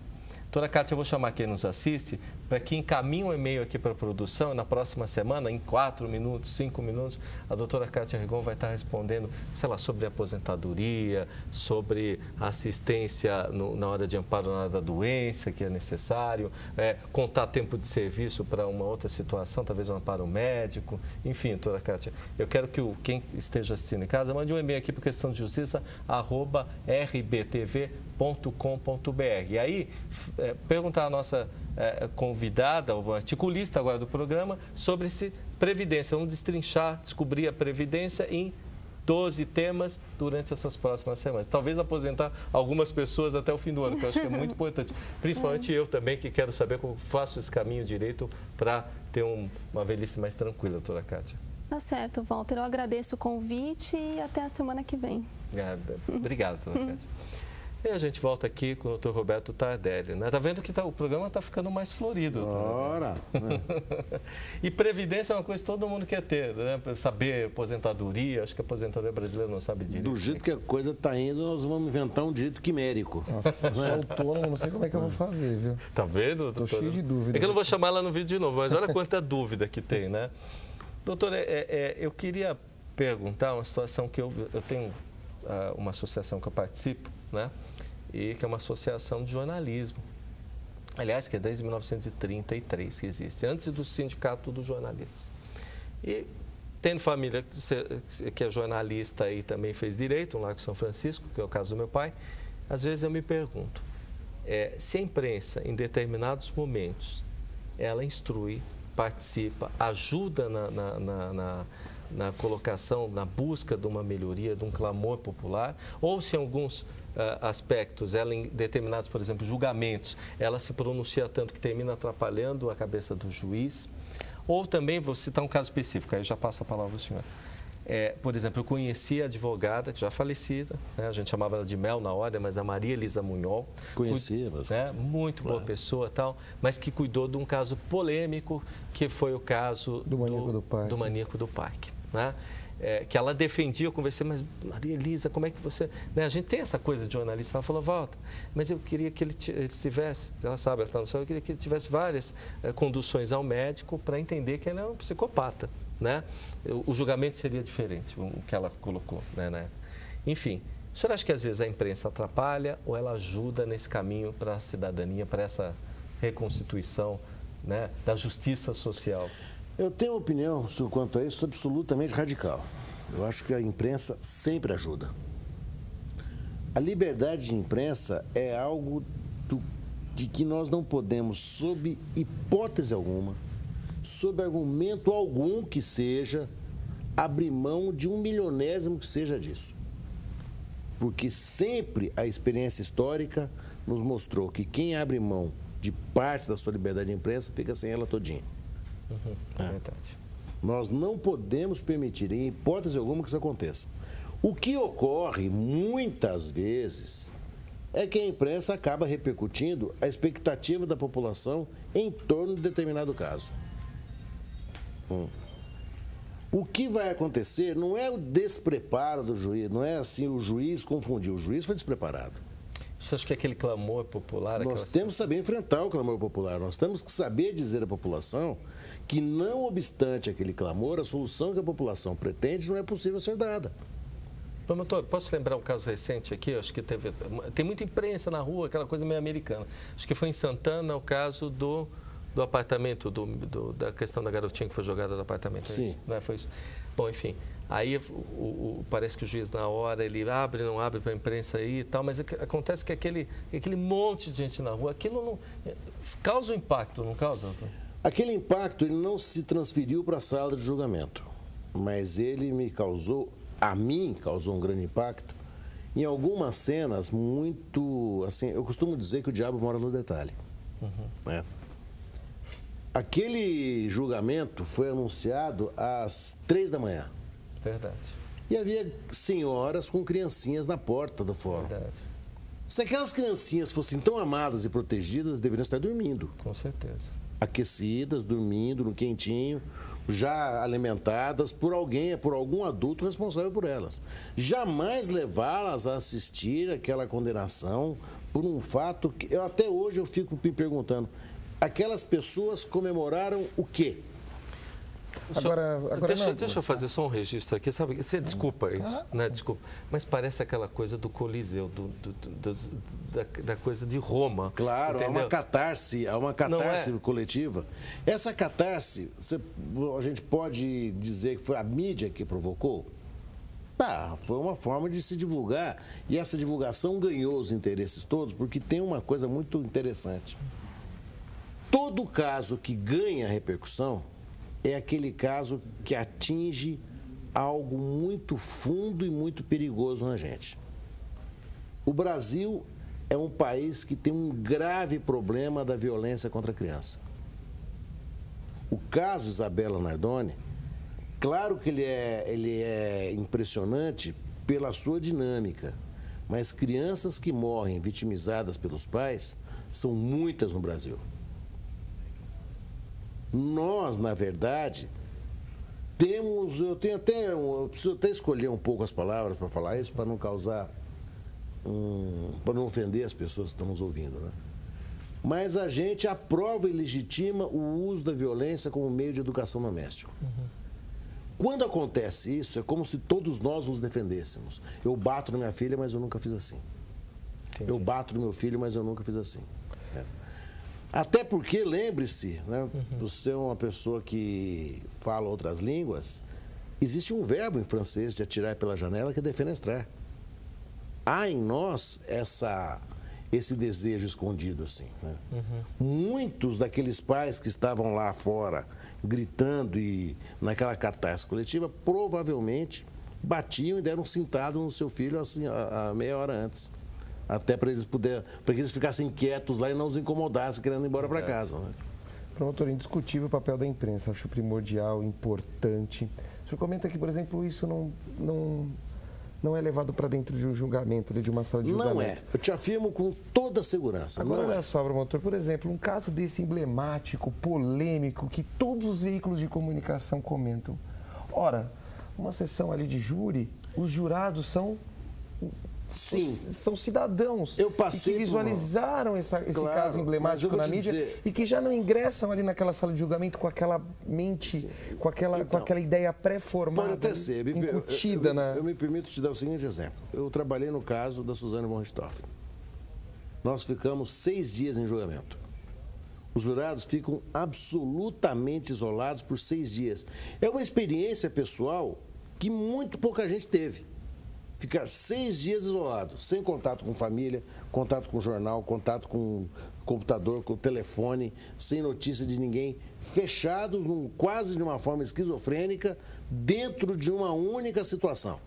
Doutora Kátia, eu vou chamar quem nos assiste para que encaminhe um e-mail aqui para a produção e na próxima semana, em 4 minutos, 5 minutos, a doutora Kátia Rigon vai estar respondendo, sobre aposentadoria, sobre assistência na hora de amparo na hora da doença, que é necessário, contar tempo de serviço para uma outra situação, talvez um amparo médico, enfim, doutora Kátia, eu quero que quem esteja assistindo em casa mande um e-mail aqui para Questão de Justiça, @rbtv.com.br. E aí, perguntar à nossa convidada, o articulista agora do programa, sobre esse Previdência. Vamos descobrir a Previdência em 12 temas durante essas próximas semanas. Talvez aposentar algumas pessoas até o fim do ano, que eu acho que é muito importante. Principalmente eu também, que quero saber como faço esse caminho direito para ter uma velhice mais tranquila, doutora Kátia. Tá certo, Walter. Eu agradeço o convite e até a semana que vem. Obrigado, doutora Kátia. E a gente volta aqui com o doutor Roberto Tardelli, né? Tá vendo que o programa está ficando mais florido. Ora! E Previdência é uma coisa que todo mundo quer ter, né? Saber aposentadoria, acho que a aposentadoria brasileira não sabe direito. Do jeito que a coisa está indo, nós vamos inventar um direito quimérico. Nossa, eu sou autônomo, não sei como é que eu vou fazer, viu? Tá vendo, doutor? Estou cheio de dúvidas. É que eu não vou chamar ela no vídeo de novo, mas olha quanta dúvida que tem, né? Doutor, eu queria perguntar uma situação que eu tenho uma associação que eu participo, né? E que é uma associação de jornalismo. Aliás, que é desde 1933 que existe, antes do Sindicato dos Jornalistas. E tendo família que é jornalista e também fez direito, lá com São Francisco, que é o caso do meu pai, às vezes eu me pergunto, se a imprensa, em determinados momentos, ela instrui, participa, ajuda na colocação, na busca de uma melhoria, de um clamor popular, ou se em alguns aspectos, ela em determinados, por exemplo, julgamentos, ela se pronuncia tanto que termina atrapalhando a cabeça do juiz, ou também, vou citar um caso específico, aí eu já passo a palavra ao senhor. Por exemplo, eu conheci a advogada, que já falecida, né? A gente chamava ela de Mel na hora, mas a Maria Elisa Munhol. Conhecia, muito boa pessoa, tal, mas que cuidou de um caso polêmico, que foi o caso do Maníaco do Parque. Né? Que ela defendia, eu conversei, mas Maria Elisa, como é que você... Né? A gente tem essa coisa de jornalista, ela falou, volta, mas eu queria que ele tivesse, ela sabe, ela está no céu, eu queria que ele tivesse várias conduções ao médico para entender que ele é um psicopata, né? O julgamento seria diferente, o que ela colocou, né? Enfim, o senhor acha que às vezes a imprensa atrapalha ou ela ajuda nesse caminho para a cidadania, para essa reconstituição, né, da justiça social? Eu tenho uma opinião quanto a isso absolutamente radical. Eu acho que a imprensa sempre ajuda. A liberdade de imprensa é algo de que nós não podemos, sob hipótese alguma, sob argumento algum que seja, abrir mão de 1/1000º que seja disso. Porque sempre a experiência histórica nos mostrou que quem abre mão de parte da sua liberdade de imprensa fica sem ela todinha. É verdade. Nós não podemos permitir, em hipótese alguma, que isso aconteça. O que ocorre, muitas vezes, é que a imprensa acaba repercutindo a expectativa da população em torno de determinado caso. O que vai acontecer não é o despreparo do juiz, não é assim o juiz confundiu, o juiz foi despreparado. Você acha que aquele clamor popular... Nós temos que saber enfrentar o clamor popular, nós temos que saber dizer à população que, não obstante aquele clamor, a solução que a população pretende não é possível ser dada. Promotor, posso lembrar um caso recente aqui? Acho que tem muita imprensa na rua, aquela coisa meio americana. Acho que foi em Santana o caso do apartamento, da questão da garotinha que foi jogada do apartamento. Sim. Isso? Não é? Foi isso? Bom, enfim. Aí parece que o juiz, na hora, ele abre, não abre para a imprensa aí e tal, mas acontece que aquele monte de gente na rua, aquilo não causa um impacto, não causa? Aquele impacto ele não se transferiu para a sala de julgamento, mas ele a mim causou um grande impacto em algumas cenas muito, assim, eu costumo dizer que o diabo mora no detalhe. Né? Aquele julgamento foi anunciado às 3 da manhã. Verdade. E havia senhoras com criancinhas na porta do fórum. Verdade. Se aquelas criancinhas fossem tão amadas e protegidas, deveriam estar dormindo. Com certeza. Aquecidas, dormindo, no quentinho, já alimentadas por algum adulto responsável por elas. Jamais levá-las a assistir aquela condenação por um fato que até hoje eu fico me perguntando. Aquelas pessoas comemoraram o quê? Agora deixa eu fazer só um registro aqui, sabe? Você desculpa isso, né? Desculpa. Mas parece aquela coisa do Coliseu, da coisa de Roma. Claro, entendeu? há uma catarse coletiva. Essa catarse, a gente pode dizer que foi a mídia que provocou? Foi uma forma de se divulgar. E essa divulgação ganhou os interesses todos, porque tem uma coisa muito interessante. Todo caso que ganha repercussão é aquele caso que atinge algo muito fundo e muito perigoso na gente. O Brasil é um país que tem um grave problema da violência contra a criança. O caso Isabela Nardoni, claro que ele é impressionante pela sua dinâmica, mas crianças que morrem vitimizadas pelos pais são muitas no Brasil. Nós, na verdade, eu preciso até escolher um pouco as palavras para falar isso, para não causar, para não ofender as pessoas que estão nos ouvindo, né? Mas a gente aprova e legitima o uso da violência como meio de educação doméstica. Quando acontece isso, é como se todos nós nos defendêssemos. Eu bato na minha filha, mas eu nunca fiz assim. Entendi. Eu bato no meu filho, mas eu nunca fiz assim. Até porque, lembre-se, né, você é uma pessoa que fala outras línguas, existe um verbo em francês de atirar pela janela que é defenestrar. Há em nós esse desejo escondido, assim. Né? Muitos daqueles pais que estavam lá fora gritando e naquela catarse coletiva, provavelmente batiam e deram um cintado no seu filho assim, a meia hora antes. Até para que eles ficassem quietos lá e não os incomodassem querendo ir embora para casa. Né? Promotor, indiscutível o papel da imprensa, acho primordial, importante. O senhor comenta que, por exemplo, isso não é levado para dentro de um julgamento, de uma sala de julgamento. Não é. Eu te afirmo com toda segurança. Agora, olha só, promotor, por exemplo, um caso desse emblemático, polêmico, que todos os veículos de comunicação comentam. Ora, uma sessão ali de júri, os jurados são cidadãos que visualizaram esse caso emblemático na mídia e que já não ingressam ali naquela sala de julgamento com aquela mente, com aquela ideia pré-formada, pode até ser. Incutida. Eu me permito te dar o seguinte exemplo. Eu trabalhei no caso da Suzane von Richthofen. Nós ficamos 6 dias em julgamento. Os jurados ficam absolutamente isolados por 6 dias. É uma experiência pessoal que muito pouca gente teve. ficar 6 dias isolado, sem contato com família, contato com jornal, contato com computador, com telefone, sem notícia de ninguém, fechados quase de uma forma esquizofrênica, dentro de uma única situação.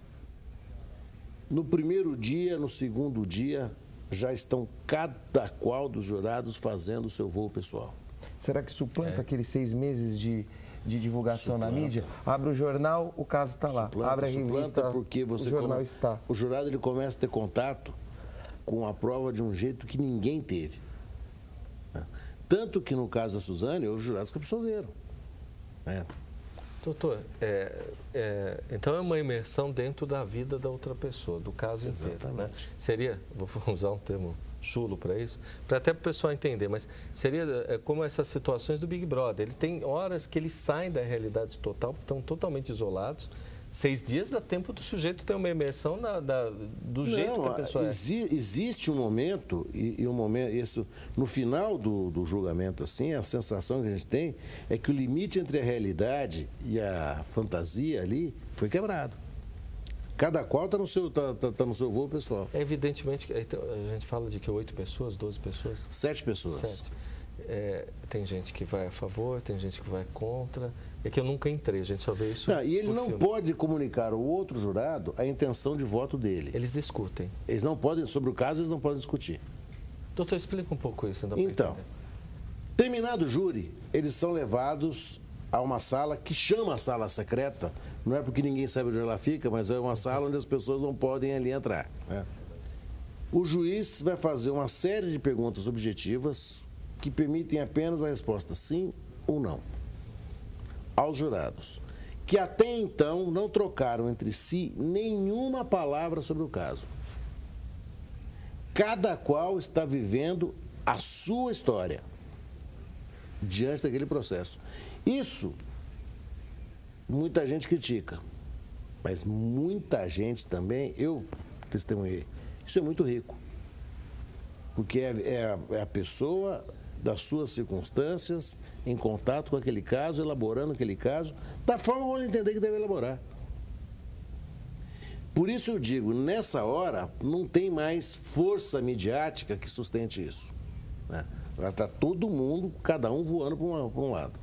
No primeiro dia, no segundo dia, já estão cada qual dos jurados fazendo o seu voo pessoal. Será que suplanta aqueles 6 meses de divulgação na mídia? Abre o jornal, o caso está lá. Abre a revista, porque o jornal está. O jurado ele começa a ter contato com a prova de um jeito que ninguém teve. Tanto que no caso da Suzane, houve jurados que absolveram. Doutor, então é uma imersão dentro da vida da outra pessoa, do caso inteiro, né? Seria, vou usar um termo chulo para isso, para até para o pessoal entender, mas seria como essas situações do Big Brother. Ele tem horas que eles saem da realidade total, estão totalmente isolados. 6 dias dá tempo do sujeito ter uma imersão do jeito que a pessoa é. Existe um momento, e um momento, isso, no final do julgamento, assim, a sensação que a gente tem é que o limite entre a realidade e a fantasia ali foi quebrado. Cada qual está no seu voo pessoal. Evidentemente, então, a gente fala de que 8 pessoas, 12 pessoas? 7 pessoas. 7. Tem gente que vai a favor, tem gente que vai contra. É que eu nunca entrei, a gente só vê isso. E ele não pode comunicar ao outro jurado a intenção de voto dele. Eles discutem. Eles não podem, sobre o caso, eles não podem discutir. Doutor, explica um pouco isso. Então, terminado o júri, eles são levados a uma sala que chama sala secreta. Não é porque ninguém sabe onde ela fica, mas é uma sala onde as pessoas não podem ali entrar. O juiz vai fazer uma série de perguntas objetivas que permitem apenas a resposta sim ou não aos jurados, que até então não trocaram entre si nenhuma palavra sobre o caso. Cada qual está vivendo a sua história diante daquele processo. Isso, muita gente critica, mas muita gente também, eu testemunhei, isso é muito rico, porque é a pessoa das suas circunstâncias, em contato com aquele caso, elaborando aquele caso, da forma como ele entender que deve elaborar. Por isso eu digo, nessa hora, não tem mais força midiática que sustente isso. Já está todo mundo, cada um voando para um lado.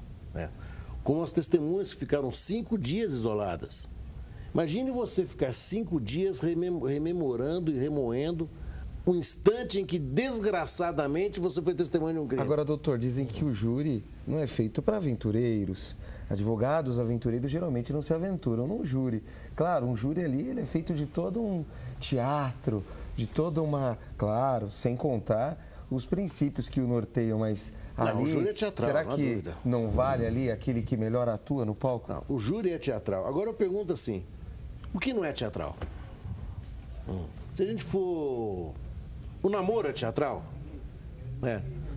Como as testemunhas que ficaram 5 dias isoladas. Imagine você ficar 5 dias rememorando e remoendo o instante em que, desgraçadamente, você foi testemunha de um crime. Agora, doutor, dizem que o júri não é feito para aventureiros. Advogados aventureiros geralmente não se aventuram num júri. Claro, um júri ali ele é feito de todo um teatro, de toda uma... Claro, sem contar os princípios que o norteiam, mas ali... Não, o júri é teatral, será que não vale ali aquele que melhor atua no palco? Não, o júri é teatral. Agora eu pergunto assim, o que não é teatral? Se a gente for... O namoro é teatral?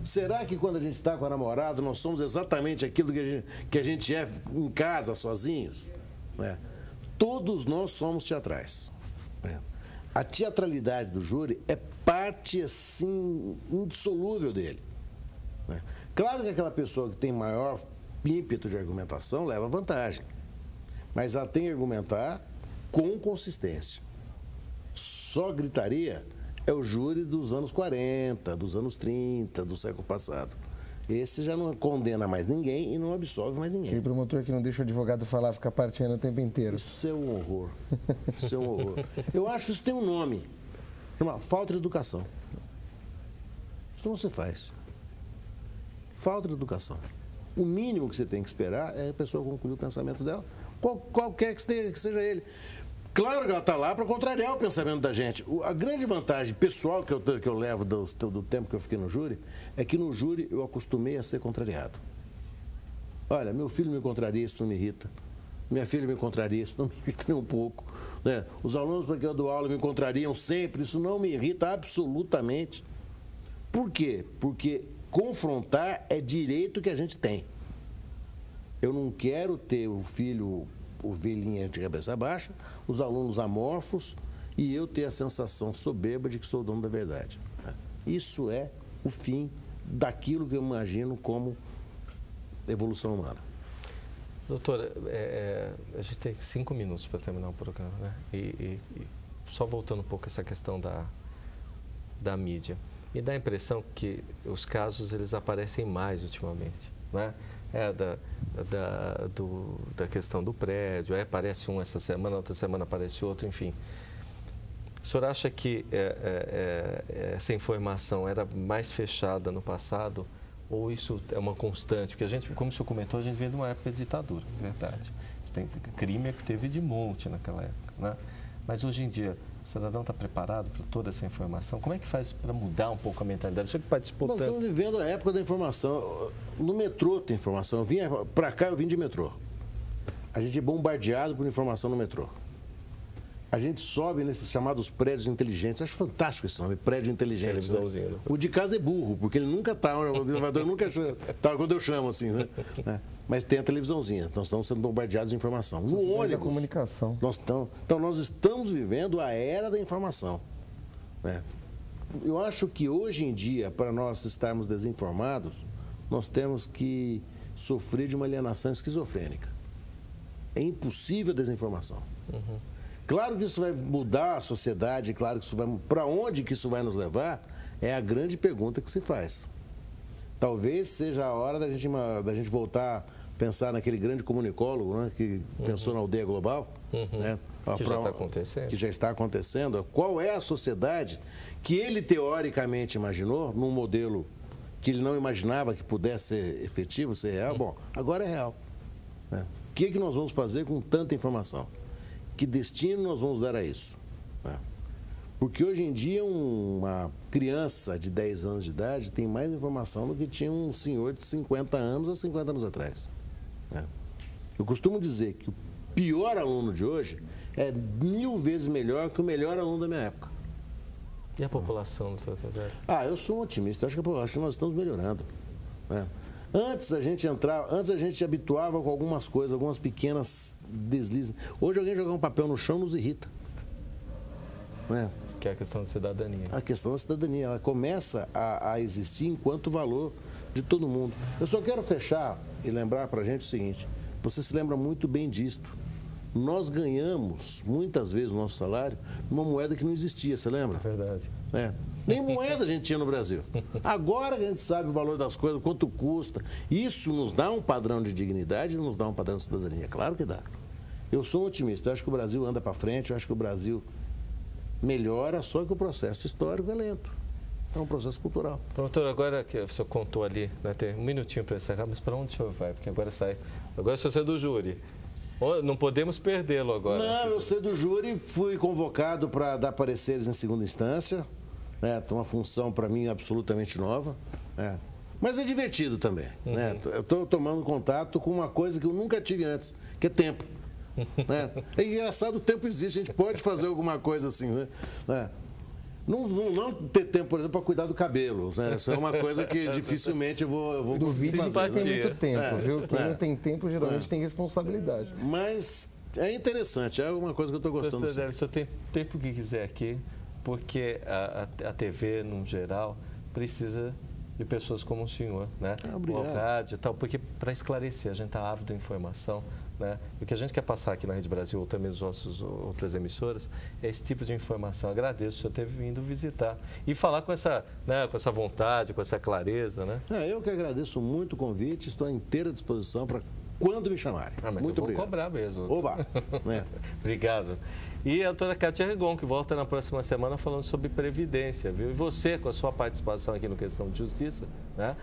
Será que quando a gente está com a namorada, nós somos exatamente aquilo que a gente é em casa, sozinhos? Todos nós somos teatrais. A teatralidade do júri é parte, assim, indissolúvel dele. Claro que aquela pessoa que tem maior ímpeto de argumentação leva vantagem, mas ela tem que argumentar com consistência. Só gritaria é o júri dos anos 40, dos anos 30, do século passado. Esse já não condena mais ninguém e não absolve mais ninguém. Aquele promotor que não deixa o advogado falar, fica partindo o tempo inteiro. Isso é um horror. Isso é um horror. Eu acho que isso tem um nome. Chama falta de educação. Isso não se faz. Falta de educação. O mínimo que você tem que esperar é a pessoa concluir o pensamento dela, qualquer que seja ele. Claro que ela está lá para contrariar o pensamento da gente. A grande vantagem pessoal que eu levo do tempo que eu fiquei no júri é que no júri eu acostumei a ser contrariado. Olha, meu filho me contraria, isso não me irrita. Minha filha me contraria, isso não me irrita nem um pouco. Os alunos para que eu dou aula me contrariam sempre, isso não me irrita absolutamente. Por quê? Porque confrontar é direito que a gente tem. Eu não quero ter o filho... ovelhinha de cabeça baixa, os alunos amorfos e eu ter a sensação soberba de que sou o dono da verdade. Isso é o fim daquilo que eu imagino como evolução humana. Doutora, a gente tem 5 minutos para terminar o programa, né? E só voltando um pouco a essa questão da mídia. E dá a impressão que os casos eles aparecem mais ultimamente, né? Da questão do prédio, aparece um essa semana, outra semana aparece outro, enfim. O senhor acha que essa informação era mais fechada no passado ou isso é uma constante? Porque a gente, como o senhor comentou, a gente vem de uma época de ditadura, verdade. Tem crime que teve de monte naquela época, né? Mas hoje em dia, o cidadão está preparado para toda essa informação? Como é que faz para mudar um pouco a mentalidade? O senhor que participou tanto. Nós estamos vivendo a época da informação. No metrô tem informação. Para cá eu vim de metrô. A gente é bombardeado por informação no metrô. A gente sobe nesses chamados prédios inteligentes. Eu acho fantástico esse nome, prédio inteligente. Televisãozinho. Né? O de casa é burro, porque ele nunca está, o elevador nunca está quando eu chamo assim, né? Mas tem a televisãozinha, nós estamos sendo bombardeados de informação. No ônibus, comunicação. Nós estamos vivendo a era da informação. Né? Eu acho que hoje em dia, para nós estarmos desinformados, nós temos que sofrer de uma alienação esquizofrênica. É impossível a desinformação. Uhum. Claro que isso vai mudar a sociedade, claro que isso vai... Para onde que isso vai nos levar é a grande pergunta que se faz. Talvez seja a hora da gente voltar a pensar naquele grande comunicólogo, né, que pensou na aldeia global. Né, que já está acontecendo. Que já está acontecendo. Qual é a sociedade que ele teoricamente imaginou num modelo que ele não imaginava que pudesse ser efetivo, ser real? Bom, agora é real. Né? O que é que nós vamos fazer com tanta informação? Que destino nós vamos dar a isso? Porque hoje em dia uma criança de 10 anos de idade tem mais informação do que tinha um senhor de 50 anos ou 50 anos atrás. Eu costumo dizer que o pior aluno de hoje é 1000 vezes melhor que o melhor aluno da minha época. E a população do seu trabalho? Eu sou um otimista, acho que nós estamos melhorando. Antes a gente habituava com algumas coisas, algumas pequenas deslizes. Hoje alguém jogar um papel no chão nos irrita. Que é a questão da cidadania. A questão da cidadania, ela começa a existir enquanto valor de todo mundo. Eu só quero fechar e lembrar para a gente o seguinte, você se lembra muito bem disto. Nós ganhamos, muitas vezes, o nosso salário numa moeda que não existia, você lembra? É verdade. Nem moeda a gente tinha no Brasil. Agora que a gente sabe o valor das coisas, quanto custa, isso nos dá um padrão de dignidade e nos dá um padrão de cidadania. Claro que dá. Eu sou um otimista, eu acho que o Brasil anda para frente, eu acho que o Brasil melhora, só que o processo histórico é lento. É um processo cultural. Doutor, agora que o senhor contou ali, né, tem um minutinho para encerrar, mas para onde o senhor vai? Porque agora o senhor é do júri. Não podemos perdê-lo agora. Não, eu sei do júri, fui convocado para dar pareceres em segunda instância. Uma função para mim absolutamente nova. Mas é divertido também. Eu estou tomando contato com uma coisa que eu nunca tive antes, que é tempo. É engraçado, o tempo existe, a gente pode fazer alguma coisa assim. Não ter tempo, por exemplo, para cuidar do cabelo. Isso é uma coisa que dificilmente eu vou conseguir fazer. Tem muito tempo, viu? Quem não tem tempo, geralmente tem responsabilidade. Mas é interessante, é uma coisa que eu estou gostando. O senhor tem tempo que quiser aqui, porque a TV, no geral, precisa de pessoas como o senhor, né? O rádio e tal, porque para esclarecer, a gente está ávido de informação, né? O que a gente quer passar aqui na Rede Brasil, ou também nas outras emissoras, é esse tipo de informação. Agradeço o senhor ter vindo visitar e falar com essa vontade, com essa clareza, né? Eu que agradeço muito o convite, estou à inteira disposição para quando me chamarem. Mas muito eu vou obrigado. Cobrar mesmo. Oba! Obrigado. E a doutora Kátia Rigon, que volta na próxima semana falando sobre Previdência, viu? E você, com a sua participação aqui no Questão de Justiça, né?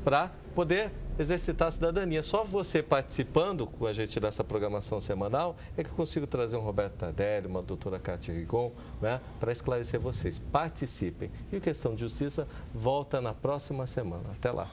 Para poder exercitar a cidadania. Só você participando com a gente dessa programação semanal é que eu consigo trazer um Roberto Tardelli, uma doutora Kátia Rigon, né? Para esclarecer vocês. Participem. E o Questão de Justiça volta na próxima semana. Até lá.